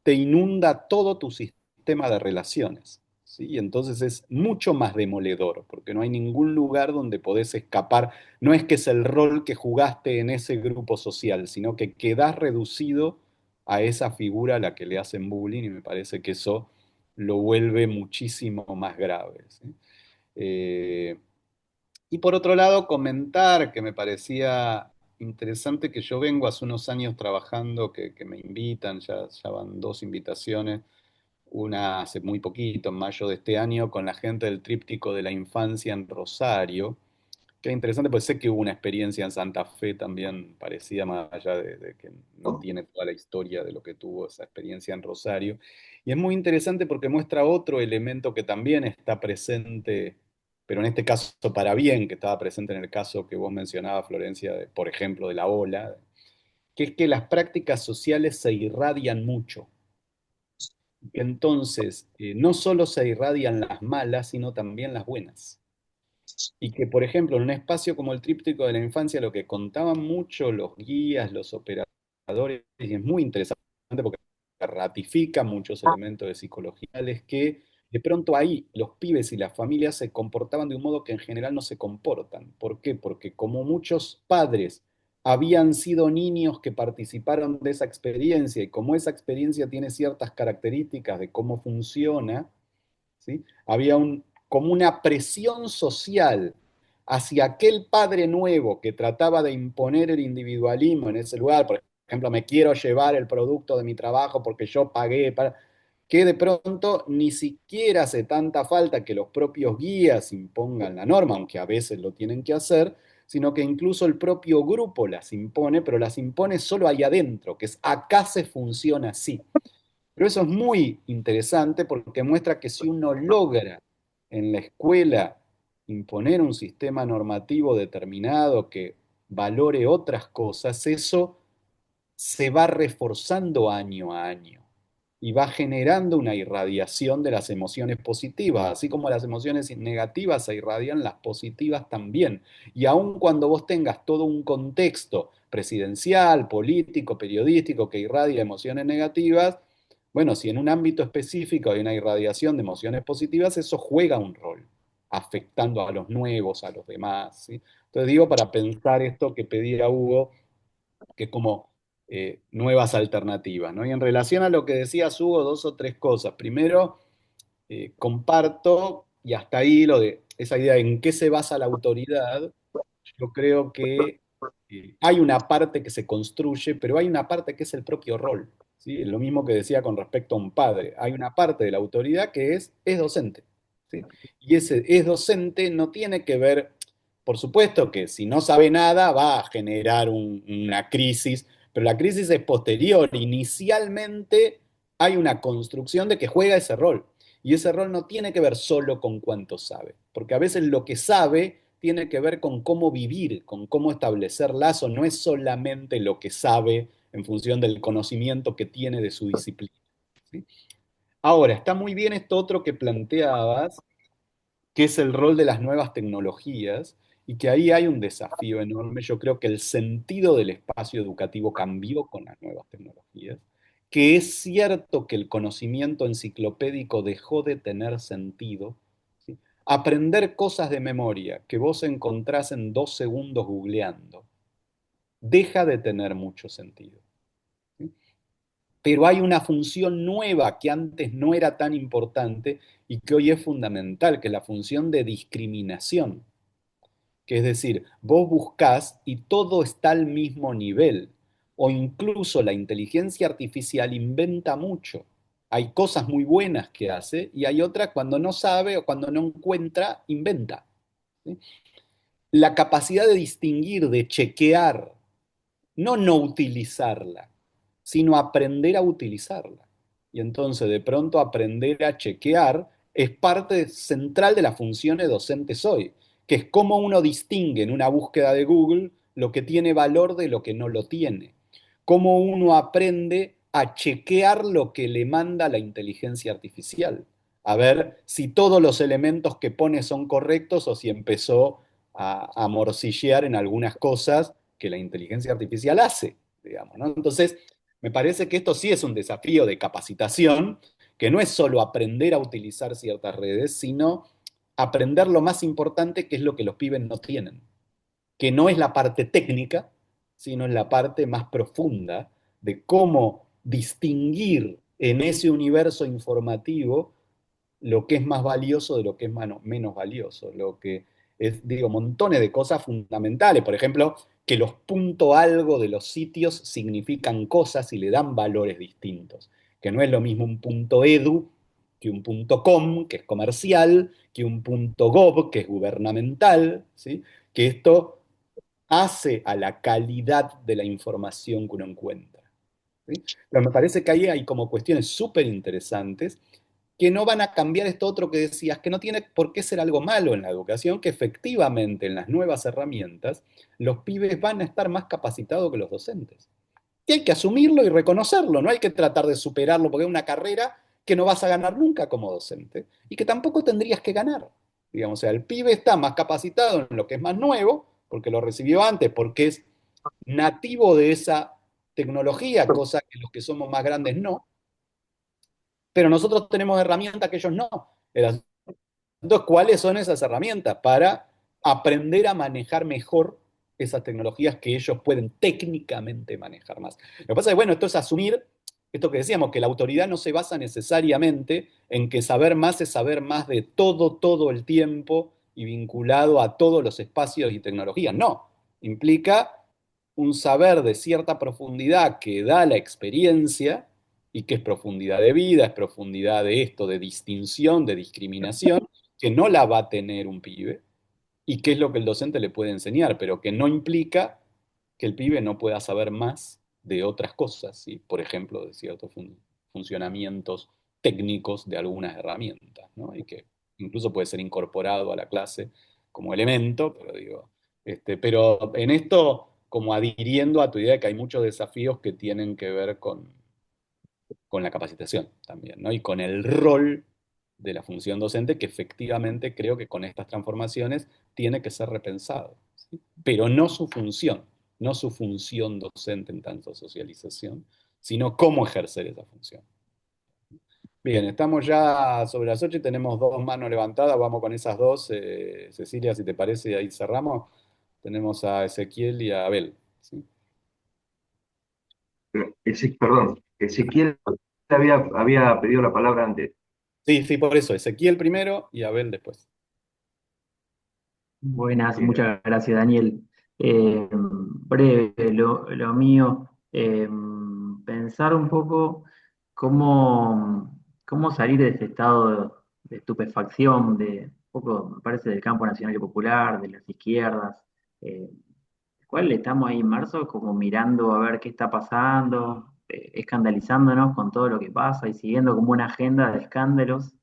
te inunda todo tu sistema de relaciones. ¿Sí? Y entonces es mucho más demoledor, porque no hay ningún lugar donde podés escapar. No es que es el rol que jugaste en ese grupo social, sino que quedás reducido a esa figura a la que le hacen bullying, y me parece que eso lo vuelve muchísimo más grave. ¿Sí? Eh, y por otro lado, comentar que me parecía interesante que yo vengo hace unos años trabajando, que me invitan, ya van dos invitaciones, una hace muy poquito, en mayo de este año, con la gente del Tríptico de la Infancia en Rosario, que es interesante, pues sé que hubo una experiencia en Santa Fe también parecida, más allá de que no tiene toda la historia de lo que tuvo esa experiencia en Rosario. Y es muy interesante porque muestra otro elemento que también está presente, pero en este caso para bien, que estaba presente en el caso que vos mencionabas, Florencia, por ejemplo, de la ola, que es que las prácticas sociales se irradian mucho. Entonces, no solo se irradian las malas, sino también las buenas. Y que, por ejemplo, en un espacio como el Tríptico de la Infancia, lo que contaban mucho los guías, los operadores, y es muy interesante porque ratifica muchos elementos de psicología, es que de pronto ahí los pibes y las familias se comportaban de un modo que en general no se comportan. ¿Por qué? Porque como muchos padres habían sido niños que participaron de esa experiencia y como esa experiencia tiene ciertas características de cómo funciona, ¿sí? Había como una presión social hacia aquel padre nuevo que trataba de imponer el individualismo en ese lugar. Por ejemplo, me quiero llevar el producto de mi trabajo porque yo pagué para... que de pronto ni siquiera hace tanta falta que los propios guías impongan la norma, aunque a veces lo tienen que hacer, sino que incluso el propio grupo las impone, pero las impone solo ahí adentro, que es acá se funciona así. Pero eso es muy interesante porque muestra que si uno logra en la escuela imponer un sistema normativo determinado que valore otras cosas, eso se va reforzando año a año y va generando una irradiación de las emociones positivas, así como las emociones negativas se irradian, las positivas también. Y aun cuando vos tengas todo un contexto presidencial, político, periodístico que irradia emociones negativas, bueno, si en un ámbito específico hay una irradiación de emociones positivas, eso juega un rol, afectando a los nuevos, a los demás, ¿sí? Entonces digo, para pensar esto que pedía Hugo, que es como nuevas alternativas, ¿no? Y en relación a lo que decías, Hugo, dos o tres cosas. Primero, comparto, y hasta ahí lo de esa idea de en qué se basa la autoridad. Yo creo que hay una parte que se construye, pero hay una parte que es el propio rol, ¿sí? Lo mismo que decía con respecto a un padre. Hay una parte de la autoridad que es docente, ¿sí? Y ese es docente no tiene que ver, por supuesto que si no sabe nada va a generar una crisis, pero la crisis es posterior. Inicialmente hay una construcción de que juega ese rol. Y ese rol no tiene que ver solo con cuánto sabe, porque a veces lo que sabe tiene que ver con cómo vivir, con cómo establecer lazos, no es solamente lo que sabe en función del conocimiento que tiene de su disciplina. ¿Sí? Ahora, está muy bien esto otro que planteabas, que es el rol de las nuevas tecnologías, y que ahí hay un desafío enorme. Yo creo que el sentido del espacio educativo cambió con las nuevas tecnologías, que es cierto que el conocimiento enciclopédico dejó de tener sentido. ¿Sí? Aprender cosas de memoria que vos encontrás en 2 segundos googleando, deja de tener mucho sentido. ¿Sí? Pero hay una función nueva que antes no era tan importante y que hoy es fundamental, que es la función de discriminación. Que es decir, vos buscás y todo está al mismo nivel. o incluso la inteligencia artificial inventa mucho. Hay cosas muy buenas que hace y hay otras cuando no sabe o cuando no encuentra, inventa. ¿Sí? La capacidad de distinguir, de chequear, no utilizarla, sino aprender a utilizarla. Y entonces de pronto aprender a chequear es parte central de las funciones docentes hoy, que es cómo uno distingue en una búsqueda de Google lo que tiene valor de lo que no lo tiene. Cómo uno aprende a chequear lo que le manda la inteligencia artificial. A ver si todos los elementos que pone son correctos o si empezó a morcillear en algunas cosas que la inteligencia artificial hace, digamos, ¿no? Entonces, me parece que esto sí es un desafío de capacitación, que no es solo aprender a utilizar ciertas redes, sino aprender lo más importante, que es lo que los pibes no tienen, que no es la parte técnica, sino en la parte más profunda de cómo distinguir en ese universo informativo lo que es más valioso de lo que es menos valioso, lo que es, digo, montones de cosas fundamentales. Por ejemplo, que los punto algo de los sitios significan cosas y le dan valores distintos. Que no es lo mismo un punto edu que un punto com, que es comercial, que un punto gov, que es gubernamental, ¿sí? Que esto hace a la calidad de la información que uno encuentra. ¿Sí? Pero me parece que ahí hay como cuestiones súper interesantes que no van a cambiar esto otro que decías, que no tiene por qué ser algo malo en la educación, que efectivamente en las nuevas herramientas los pibes van a estar más capacitados que los docentes. Y hay que asumirlo y reconocerlo, no hay que tratar de superarlo porque es una carrera que no vas a ganar nunca como docente y que tampoco tendrías que ganar. Digamos, o sea, el pibe está más capacitado en lo que es más nuevo, porque lo recibió antes, porque es nativo de esa tecnología, cosa que los que somos más grandes no, pero nosotros tenemos herramientas que ellos no. Entonces, ¿cuáles son esas herramientas para aprender a manejar mejor esas tecnologías que ellos pueden técnicamente manejar más? Lo que pasa es que, bueno, esto es asumir, esto que decíamos, que la autoridad no se basa necesariamente en que saber más es saber más de todo el tiempo y vinculado a todos los espacios y tecnologías. No, implica un saber de cierta profundidad que da la experiencia y que es profundidad de vida, es profundidad de esto, de distinción, de discriminación, que no la va a tener un pibe y que es lo que el docente le puede enseñar, pero que no implica que el pibe no pueda saber más de otras cosas, ¿sí? Por ejemplo, de ciertos funcionamientos técnicos de algunas herramientas, ¿no? Y que incluso puede ser incorporado a la clase como elemento, pero digo, pero en esto como adhiriendo a tu idea de que hay muchos desafíos que tienen que ver con la capacitación también, ¿no? Y con el rol de la función docente, que efectivamente creo que con estas transformaciones tiene que ser repensado, ¿sí? Pero no su función, no su función docente en tanto socialización, sino cómo ejercer esa función. Bien, estamos ya sobre las 8 y tenemos dos manos levantadas, vamos con esas dos. Cecilia, si te parece, ahí cerramos. Tenemos a Ezequiel y a Abel, ¿sí? Perdón, Ezequiel había pedido la palabra antes. Sí, sí, por eso, Ezequiel primero y Abel después. Buenas, muchas gracias, Daniel. Breve, lo mío, pensar un poco cómo salir de ese estado de estupefacción, de un poco, me parece, del campo nacional y popular, de las izquierdas, eh, cual estamos ahí inmersos como mirando a ver qué está pasando, escandalizándonos con todo lo que pasa y siguiendo como una agenda de escándalos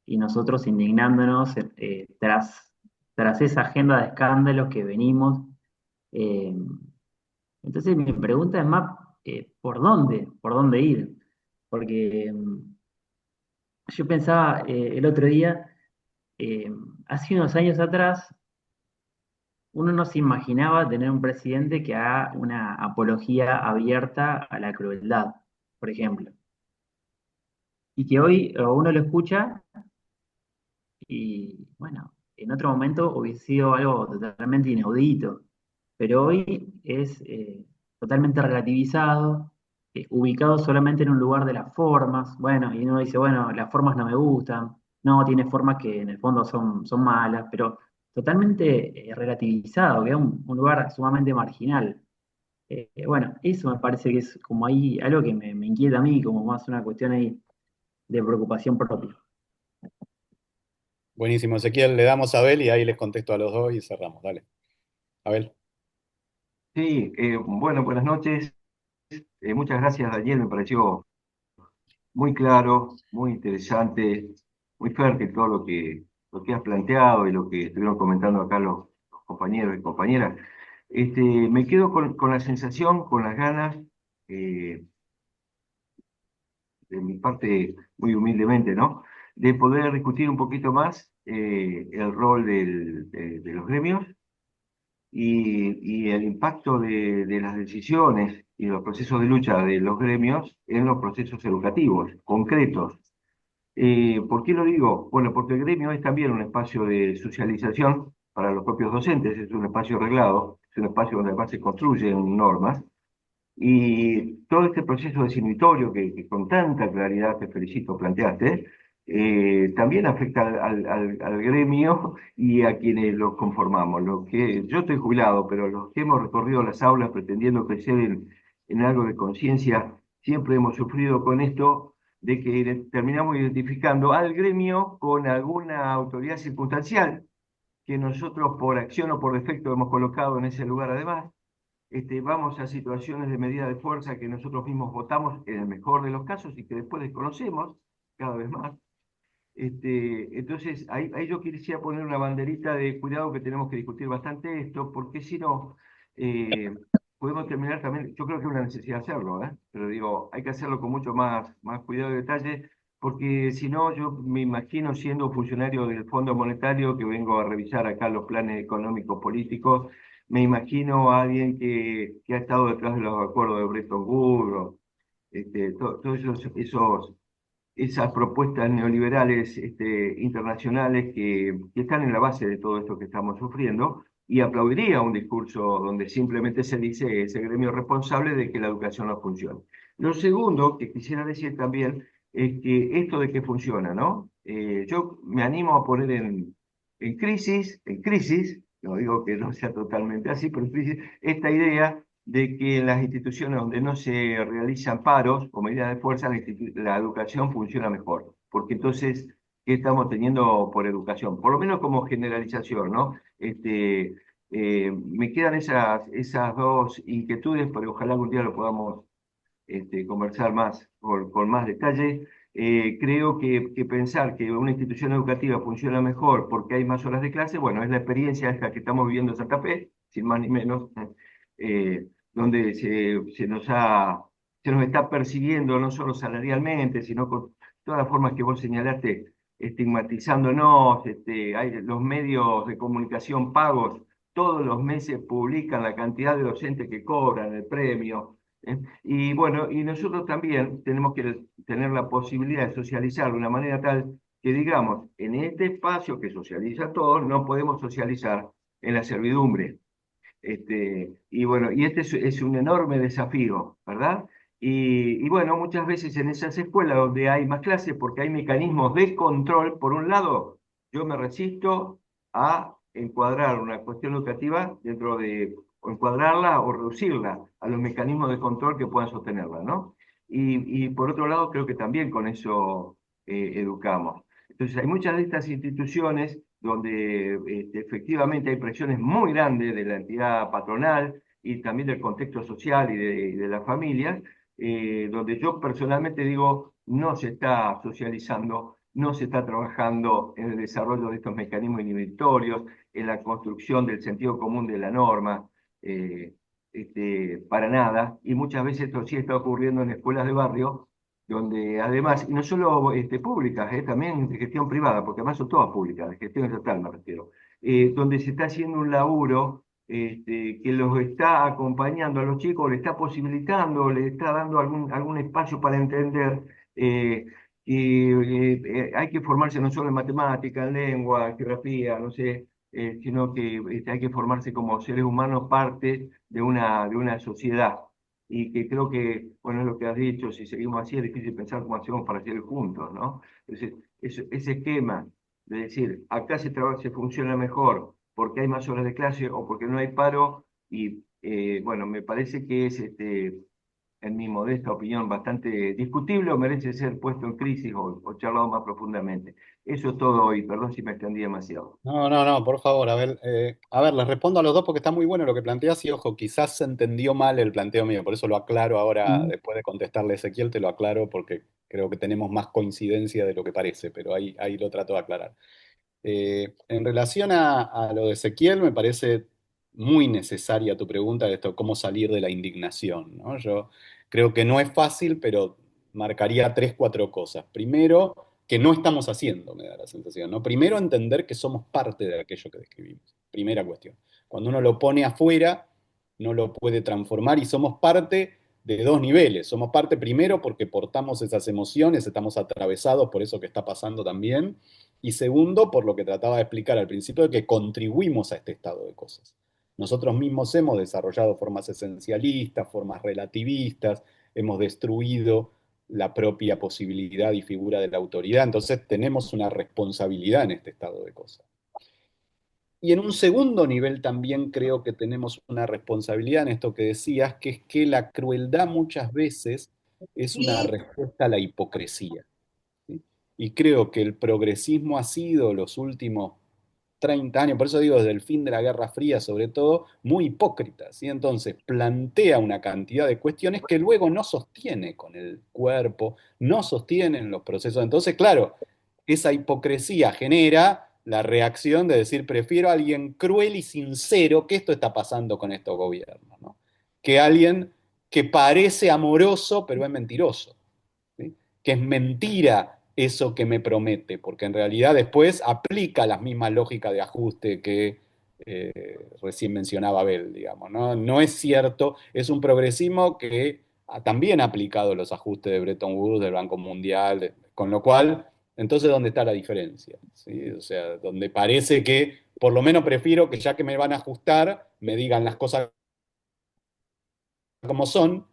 y nosotros indignándonos tras esa agenda de escándalos que venimos. eh, entonces mi pregunta es más, ¿por dónde ir? Porque yo pensaba el otro día, eh, hace unos años atrás, uno no se imaginaba tener un presidente que haga una apología abierta a la crueldad, por ejemplo. Y que hoy uno lo escucha y, bueno, en otro momento hubiese sido algo totalmente inaudito, pero hoy es totalmente relativizado, ubicado solamente en un lugar de las formas. Bueno, y uno dice, bueno, las formas no me gustan, no, tiene formas que en el fondo son malas, pero totalmente relativizado, que es un lugar sumamente marginal. Bueno, eso me parece que es como ahí algo que me inquieta a mí, como más una cuestión ahí de preocupación propia. Buenísimo, Ezequiel, le damos a Abel y ahí les contesto a los dos y cerramos. Dale, Abel. Sí, bueno, buenas noches. Muchas gracias, Daniel. Me pareció muy claro, muy interesante, muy fértil todo lo que has planteado y lo que estuvieron comentando acá los compañeros y compañeras. Me quedo con la sensación, con las ganas, eh, de mi parte, muy humildemente, ¿no? De poder discutir un poquito más el rol de los gremios y el impacto de las decisiones y los procesos de lucha de los gremios en los procesos educativos concretos. ¿Por qué lo digo? Bueno, porque el gremio es también un espacio de socialización para los propios docentes, es un espacio reglado, es un espacio donde además se construyen normas, y todo este proceso desinhibitorio que con tanta claridad te felicito planteaste, también afecta al gremio y a quienes lo conformamos. Yo estoy jubilado, pero los que hemos recorrido las aulas pretendiendo crecer en algo de conciencia, siempre hemos sufrido con esto de que terminamos identificando al gremio con alguna autoridad circunstancial que nosotros por acción o por defecto hemos colocado en ese lugar además. Vamos a situaciones de medida de fuerza que nosotros mismos votamos en el mejor de los casos y que después desconocemos cada vez más. Entonces, ahí yo quisiera poner una banderita de cuidado, que tenemos que discutir bastante esto, porque si no, eh, podemos terminar también, yo creo que es una necesidad hacerlo, ¿eh? Pero digo, hay que hacerlo con mucho más cuidado y detalle, porque si no, yo me imagino siendo funcionario del Fondo Monetario, que vengo a revisar acá los planes económicos políticos, me imagino a alguien que ha estado detrás de los acuerdos de Bretton Woods, todos esas propuestas neoliberales internacionales que están en la base de todo esto que estamos sufriendo, y aplaudiría un discurso donde simplemente se dice ese gremio responsable de que la educación no funciona. Lo segundo que quisiera decir también es que esto de que funciona, ¿no? Yo me animo a poner en crisis, no digo que no sea totalmente así, pero en crisis, esta idea de que en las instituciones donde no se realizan paros o medidas de fuerza, la educación funciona mejor. Porque entonces, ¿qué estamos teniendo por educación? Por lo menos como generalización, ¿no? Me quedan esas dos inquietudes, pero ojalá algún día lo podamos conversar más, con más detalle. Creo que pensar que una institución educativa funciona mejor porque hay más horas de clase, bueno, es la experiencia esta que estamos viviendo en Santa Fe, sin más ni menos, donde se nos está persiguiendo no solo salarialmente, sino con todas las formas que vos señalaste, estigmatizándonos, los medios de comunicación pagos todos los meses publican la cantidad de docentes que cobran, el premio. Y bueno, y nosotros también tenemos que tener la posibilidad de socializar de una manera tal que digamos, en este espacio que socializa a todos, no podemos socializar en la servidumbre. Y bueno, y es un enorme desafío, ¿verdad? Y bueno, muchas veces en esas escuelas donde hay más clases, porque hay mecanismos de control, por un lado, yo me resisto a encuadrar una cuestión educativa dentro de, o encuadrarla o reducirla a los mecanismos de control que puedan sostenerla, ¿no? Y por otro lado, creo que también con eso educamos. Entonces, hay muchas de estas instituciones donde efectivamente hay presiones muy grandes de la entidad patronal y también del contexto social y de las familias, donde yo personalmente digo, no se está socializando, no se está trabajando en el desarrollo de estos mecanismos inhibitorios, en la construcción del sentido común de la norma, eh, para nada, y muchas veces esto sí está ocurriendo en escuelas de barrio, donde además, y no solo públicas, también de gestión privada, porque además son todas públicas, de gestión estatal me refiero, donde se está haciendo un laburo que los está acompañando a los chicos, le está posibilitando, le está dando algún espacio para entender que hay que formarse no solo en matemática, en lengua, en geografía, no sé, sino que hay que formarse como seres humanos parte de una sociedad y que creo que, bueno, es lo que has dicho, si seguimos así es difícil pensar cómo hacemos para seguir juntos, ¿no? Entonces, ese esquema de decir, acá se funciona mejor porque hay más horas de clase o porque no hay paro, y bueno, me parece que es, en mi modesta opinión, bastante discutible o merece ser puesto en crisis o charlado más profundamente. Eso es todo hoy, perdón si me extendí demasiado. No, no, no, por favor, a ver, les respondo a los dos porque está muy bueno lo que planteas y ojo, quizás se entendió mal el planteo mío, por eso lo aclaro ahora, Mm. después de contestarle a Ezequiel, te lo aclaro porque creo que tenemos más coincidencia de lo que parece, pero ahí lo trato de aclarar. En relación a lo de Ezequiel, me parece muy necesaria tu pregunta de esto, cómo salir de la indignación, ¿no? Yo creo que no es fácil, pero marcaría tres, cuatro cosas. Primero, que no estamos haciendo, me da la sensación, ¿no? Primero, entender que somos parte de aquello que describimos. Primera cuestión. Cuando uno lo pone afuera, no lo puede transformar y somos parte de dos niveles. Somos parte primero porque portamos esas emociones, estamos atravesados por eso que está pasando también. Y segundo, por lo que trataba de explicar al principio, de que contribuimos a este estado de cosas. Nosotros mismos hemos desarrollado formas esencialistas, formas relativistas, hemos destruido la propia posibilidad y figura de la autoridad, entonces tenemos una responsabilidad en este estado de cosas. Y en un segundo nivel también creo que tenemos una responsabilidad en esto que decías, que es que la crueldad muchas veces es una respuesta a la hipocresía. ¿Sí? Y creo que el progresismo ha sido los últimos 30 años, por eso digo desde el fin de la Guerra Fría sobre todo, muy hipócrita, ¿sí? Entonces plantea una cantidad de cuestiones que luego no sostiene con el cuerpo, no sostienen los procesos. Entonces, claro, esa hipocresía genera la reacción de decir, prefiero a alguien cruel y sincero, que esto está pasando con estos gobiernos, ¿no? Que alguien que parece amoroso, pero es mentiroso. ¿Sí? Que es mentira eso que me promete, porque en realidad después aplica las mismas lógicas de ajuste que recién mencionaba Abel, digamos, ¿no? No es cierto, es un progresismo que también ha aplicado los ajustes de Bretton Woods, del Banco Mundial, con lo cual, entonces, ¿dónde está la diferencia? ¿Sí? O sea, donde parece que por lo menos prefiero que ya que me van a ajustar, me digan las cosas como son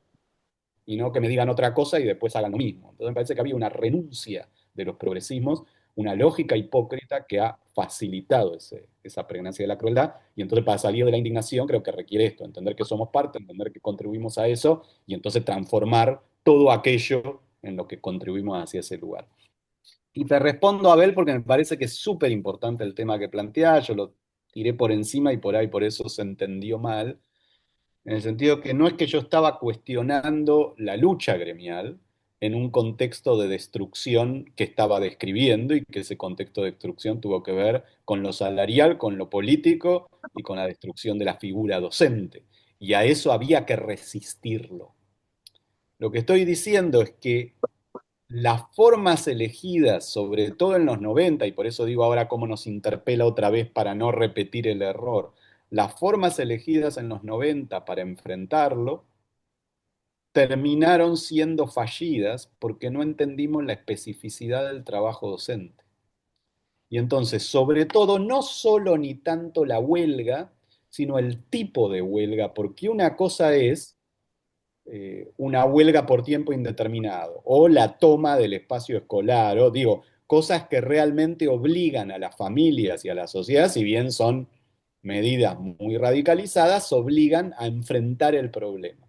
y no que me digan otra cosa y después hagan lo mismo. Entonces me parece que había una renuncia de los progresismos, una lógica hipócrita que ha facilitado esa pregnancia de la crueldad, y entonces para salir de la indignación creo que requiere esto, entender que somos parte, entender que contribuimos a eso, y entonces transformar todo aquello en lo que contribuimos hacia ese lugar. Y te respondo, Abel, porque me parece que es súper importante el tema que planteás, yo lo tiré por encima y por ahí por eso se entendió mal, en el sentido que no es que yo estaba cuestionando la lucha gremial en un contexto de destrucción que estaba describiendo y que ese contexto de destrucción tuvo que ver con lo salarial, con lo político y con la destrucción de la figura docente. Y a eso había que resistirlo. Lo que estoy diciendo es que las formas elegidas, sobre todo en los 90 y por eso digo ahora cómo nos interpela otra vez para no repetir el error, las formas elegidas en los 90 para enfrentarlo terminaron siendo fallidas porque no entendimos la especificidad del trabajo docente. Y entonces, sobre todo, no solo ni tanto la huelga, sino el tipo de huelga, porque una cosa es una huelga por tiempo indeterminado o la toma del espacio escolar, o digo, cosas que realmente obligan a las familias y a la sociedad, si bien son medidas muy radicalizadas, obligan a enfrentar el problema.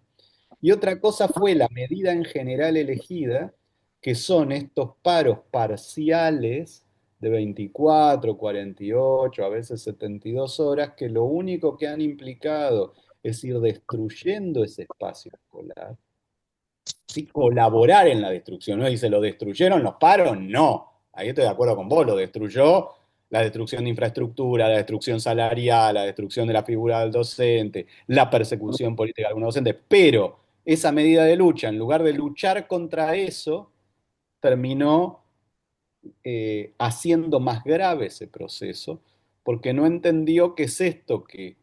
Y otra cosa fue la medida en general elegida, que son estos paros parciales de 24, 48, a veces 72 horas, que lo único que han implicado es ir destruyendo ese espacio escolar, ¿sí? Colaborar en la destrucción, ¿no? Dice, ¿lo destruyeron los paros? No, ahí estoy de acuerdo con vos, lo destruyó la destrucción de infraestructura, la destrucción salarial, la destrucción de la figura del docente, la persecución política de algunos docentes, pero esa medida de lucha, en lugar de luchar contra eso, terminó haciendo más grave ese proceso, porque no entendió qué es esto que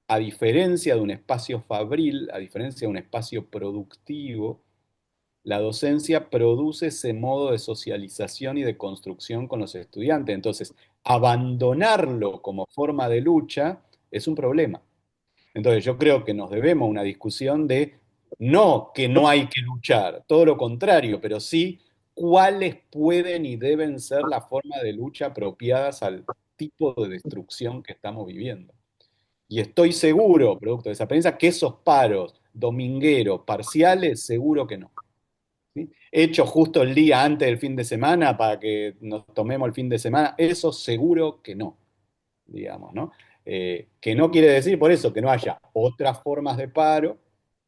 a diferencia de un espacio fabril, a diferencia de un espacio productivo, la docencia produce ese modo de socialización y de construcción con los estudiantes. Entonces, abandonarlo como forma de lucha es un problema. Entonces, yo creo que nos debemos una discusión de no que no hay que luchar, todo lo contrario, pero sí cuáles pueden y deben ser las formas de lucha apropiadas al tipo de destrucción que estamos viviendo. Y estoy seguro, producto de esa experiencia, que esos paros domingueros, parciales, seguro que no. ¿Sí? Hecho justo el día antes del fin de semana para que nos tomemos el fin de semana, eso seguro que no, digamos, ¿no? Que no quiere decir por eso que no haya otras formas de paro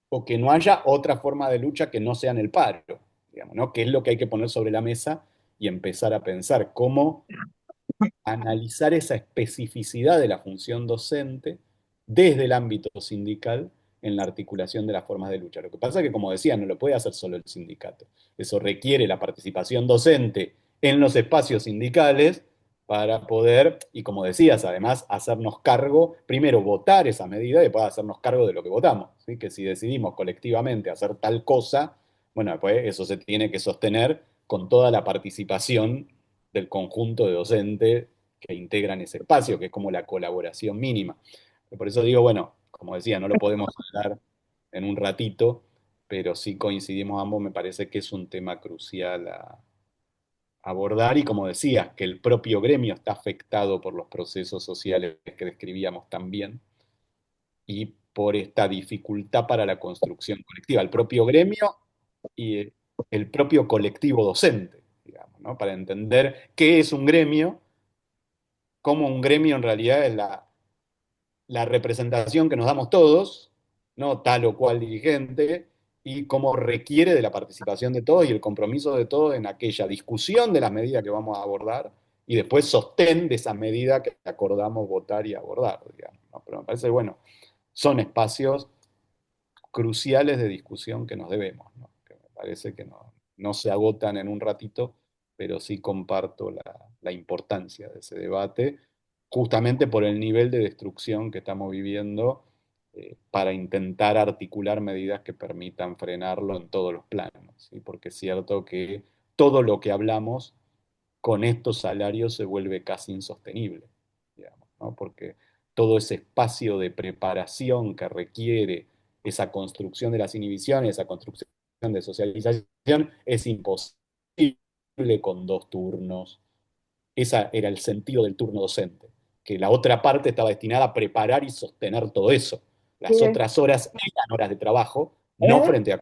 o que no haya otra forma de lucha que no sean el paro, digamos, ¿no? Que es lo que hay que poner sobre la mesa y empezar a pensar cómo analizar esa especificidad de la función docente desde el ámbito sindical en la articulación de las formas de lucha. Lo que pasa es que, como decía, no lo puede hacer solo el sindicato. Eso requiere la participación docente en los espacios sindicales para poder, y como decías, además, hacernos cargo, primero votar esa medida y después hacernos cargo de lo que votamos. ¿Sí? Que si decidimos colectivamente hacer tal cosa, bueno, después eso se tiene que sostener con toda la participación del conjunto de docentes que integran ese espacio, que es como la colaboración mínima. Por eso digo, bueno, como decía, no lo podemos hablar en un ratito, pero sí coincidimos ambos, me parece que es un tema crucial a abordar y como decía, que el propio gremio está afectado por los procesos sociales que describíamos también y por esta dificultad para la construcción colectiva, el propio gremio y el propio colectivo docente, digamos, ¿no? Para entender qué es un gremio, cómo un gremio en realidad es la representación que nos damos todos, no tal o cual dirigente, y cómo requiere de la participación de todos y el compromiso de todos en aquella discusión de las medidas que vamos a abordar y después sostén de esas medidas que acordamos votar y abordar, digamos, ¿no? Pero me parece, bueno, son espacios cruciales de discusión que nos debemos, ¿no? Que me parece que no se agotan en un ratito, pero sí comparto la importancia de ese debate, justamente por el nivel de destrucción que estamos viviendo, para intentar articular medidas que permitan frenarlo en todos los planos, ¿sí? Porque es cierto que todo lo que hablamos con estos salarios se vuelve casi insostenible, digamos, ¿no? Porque todo ese espacio de preparación que requiere esa construcción de las inhibiciones, esa construcción de socialización, es imposible con 2 turnos. Ese era el sentido del turno docente, que la otra parte estaba destinada a preparar y sostener todo eso. Las Sí, otras horas eran horas de trabajo, no ¿eh? frente a...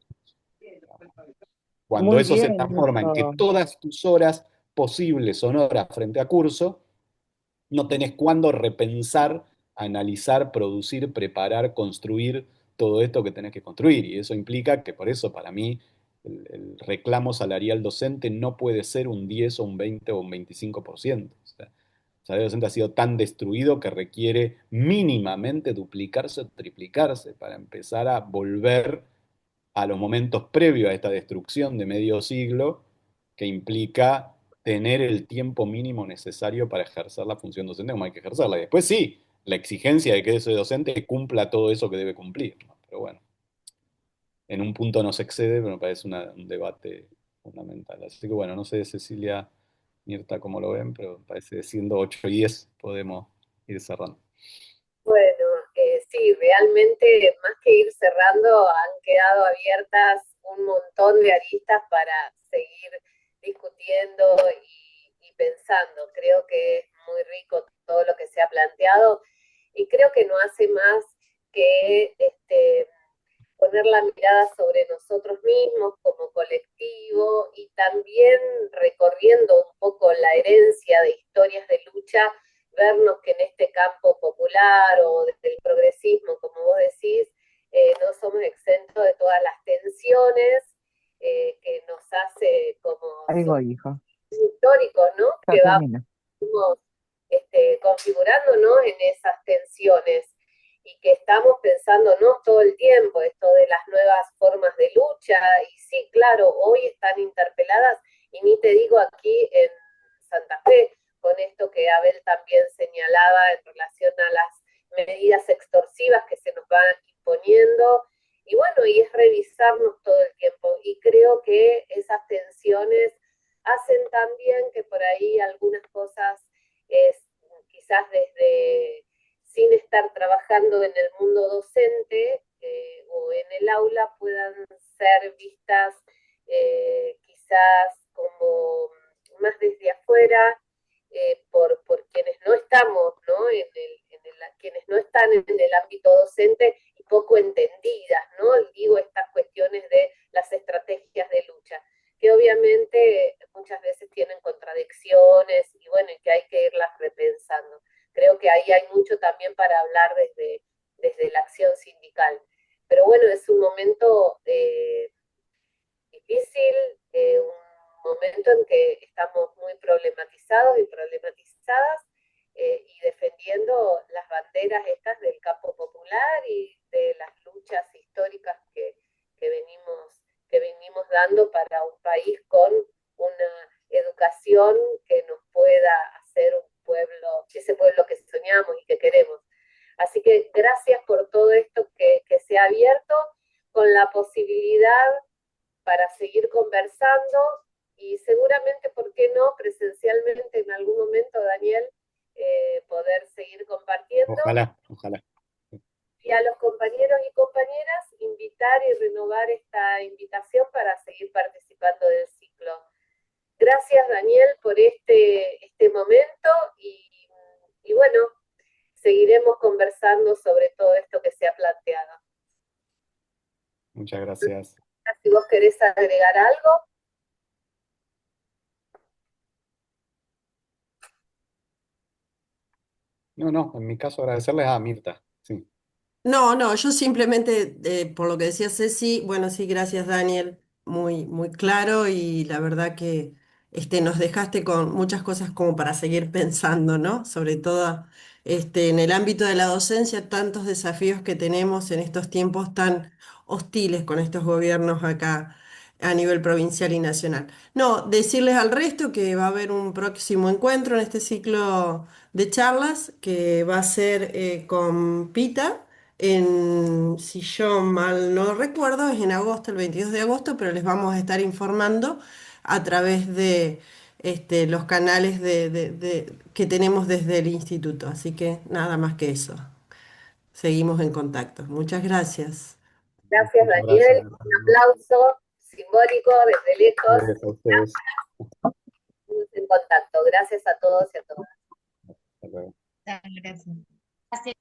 Cuando Muy eso se bien transforma en que eso. todas tus horas posibles son horas frente a curso, no tenés cuándo repensar, analizar, producir, preparar, construir todo esto que tenés que construir. Y eso implica que por eso para mí el reclamo salarial docente no puede ser un 10 o un 20 o un 25%. O sea, el salario docente ha sido tan destruido que requiere mínimamente duplicarse o triplicarse para empezar a volver a los momentos previos a esta destrucción de medio siglo, que implica tener el tiempo mínimo necesario para ejercer la función docente como hay que ejercerla. Y después sí, la exigencia de que ese docente cumpla todo eso que debe cumplir, ¿no? Pero bueno, en un punto nos excede, pero me parece un debate fundamental. Así que bueno, no sé, Cecilia, Mirta, cómo lo ven, pero me parece que siendo 8:10 podemos ir cerrando. Bueno, sí, realmente más que ir cerrando, han quedado abiertas un montón de aristas para seguir discutiendo y pensando. Creo que es muy rico todo lo que se ha planteado y creo que no hace más que poner la mirada sobre nosotros mismos como colectivo y también recorriendo un poco la herencia de historias de lucha, vernos que en este campo popular o del progresismo, como vos decís, no somos exentos de todas las tensiones que nos hace como Ahí voy, hijo. históricos, ¿no? Ya Que termino. vamos configurándonos en esas tensiones y que estamos pensando no todo el tiempo esto de las nuevas formas de lucha y sí, claro, hoy están interpeladas y ni te digo aquí en Santa Fe con esto que Abel también señalaba en relación a las medidas extorsivas que se nos van imponiendo y bueno, y es revisarnos todo el tiempo y creo que esas tensiones hacen también que por ahí algunas cosas quizás desde sin estar trabajando en el mundo docente o en el aula puedan ser vistas quizás como más desde afuera por quienes no estamos, ¿no? En el quienes no están en el ámbito docente y poco entendidas, ¿no? Digo, estas cuestiones de las estrategias de lucha, que obviamente muchas veces tienen contradicciones y bueno, y que hay que irlas repensando. Creo que ahí hay mucho también para hablar desde la acción sindical. Pero bueno, es un momento difícil, un momento en que estamos muy problematizados y problematizadas, y defendiendo las banderas estas del campo popular y de las luchas históricas que venimos dando para un país con una educación que nos pueda hacer un pueblo, ese pueblo que soñamos y que queremos. Así que gracias por todo esto que se ha abierto, con la posibilidad para seguir conversando y seguramente, ¿por qué no?, presencialmente en algún momento, Daniel, poder seguir compartiendo. Ojalá, ojalá. Y a los compañeros y compañeras invitar y renovar esta invitación para seguir participando del ciclo. Gracias, Daniel, por este momento y bueno, seguiremos conversando sobre todo esto que se ha planteado. Muchas gracias. Si vos querés agregar algo. No, en mi caso agradecerles a Mirta. Sí. No, yo simplemente, por lo que decía Ceci, bueno, sí, gracias Daniel, muy, muy claro y la verdad que nos dejaste con muchas cosas como para seguir pensando, ¿no? Sobre todo en el ámbito de la docencia, tantos desafíos que tenemos en estos tiempos tan hostiles con estos gobiernos acá a nivel provincial y nacional. No, decirles al resto que va a haber un próximo encuentro en este ciclo de charlas que va a ser con Pita. Si yo mal no recuerdo, es en agosto, el 22 de agosto, pero les vamos a estar informando a través de los canales que tenemos desde el instituto. Así que nada más que eso. Seguimos en contacto. Muchas gracias. Gracias, Muchas Daniel. gracias. Un aplauso simbólico desde lejos. Gracias a ustedes. Estamos en contacto. Gracias a todos y a todas. Hasta luego. Gracias.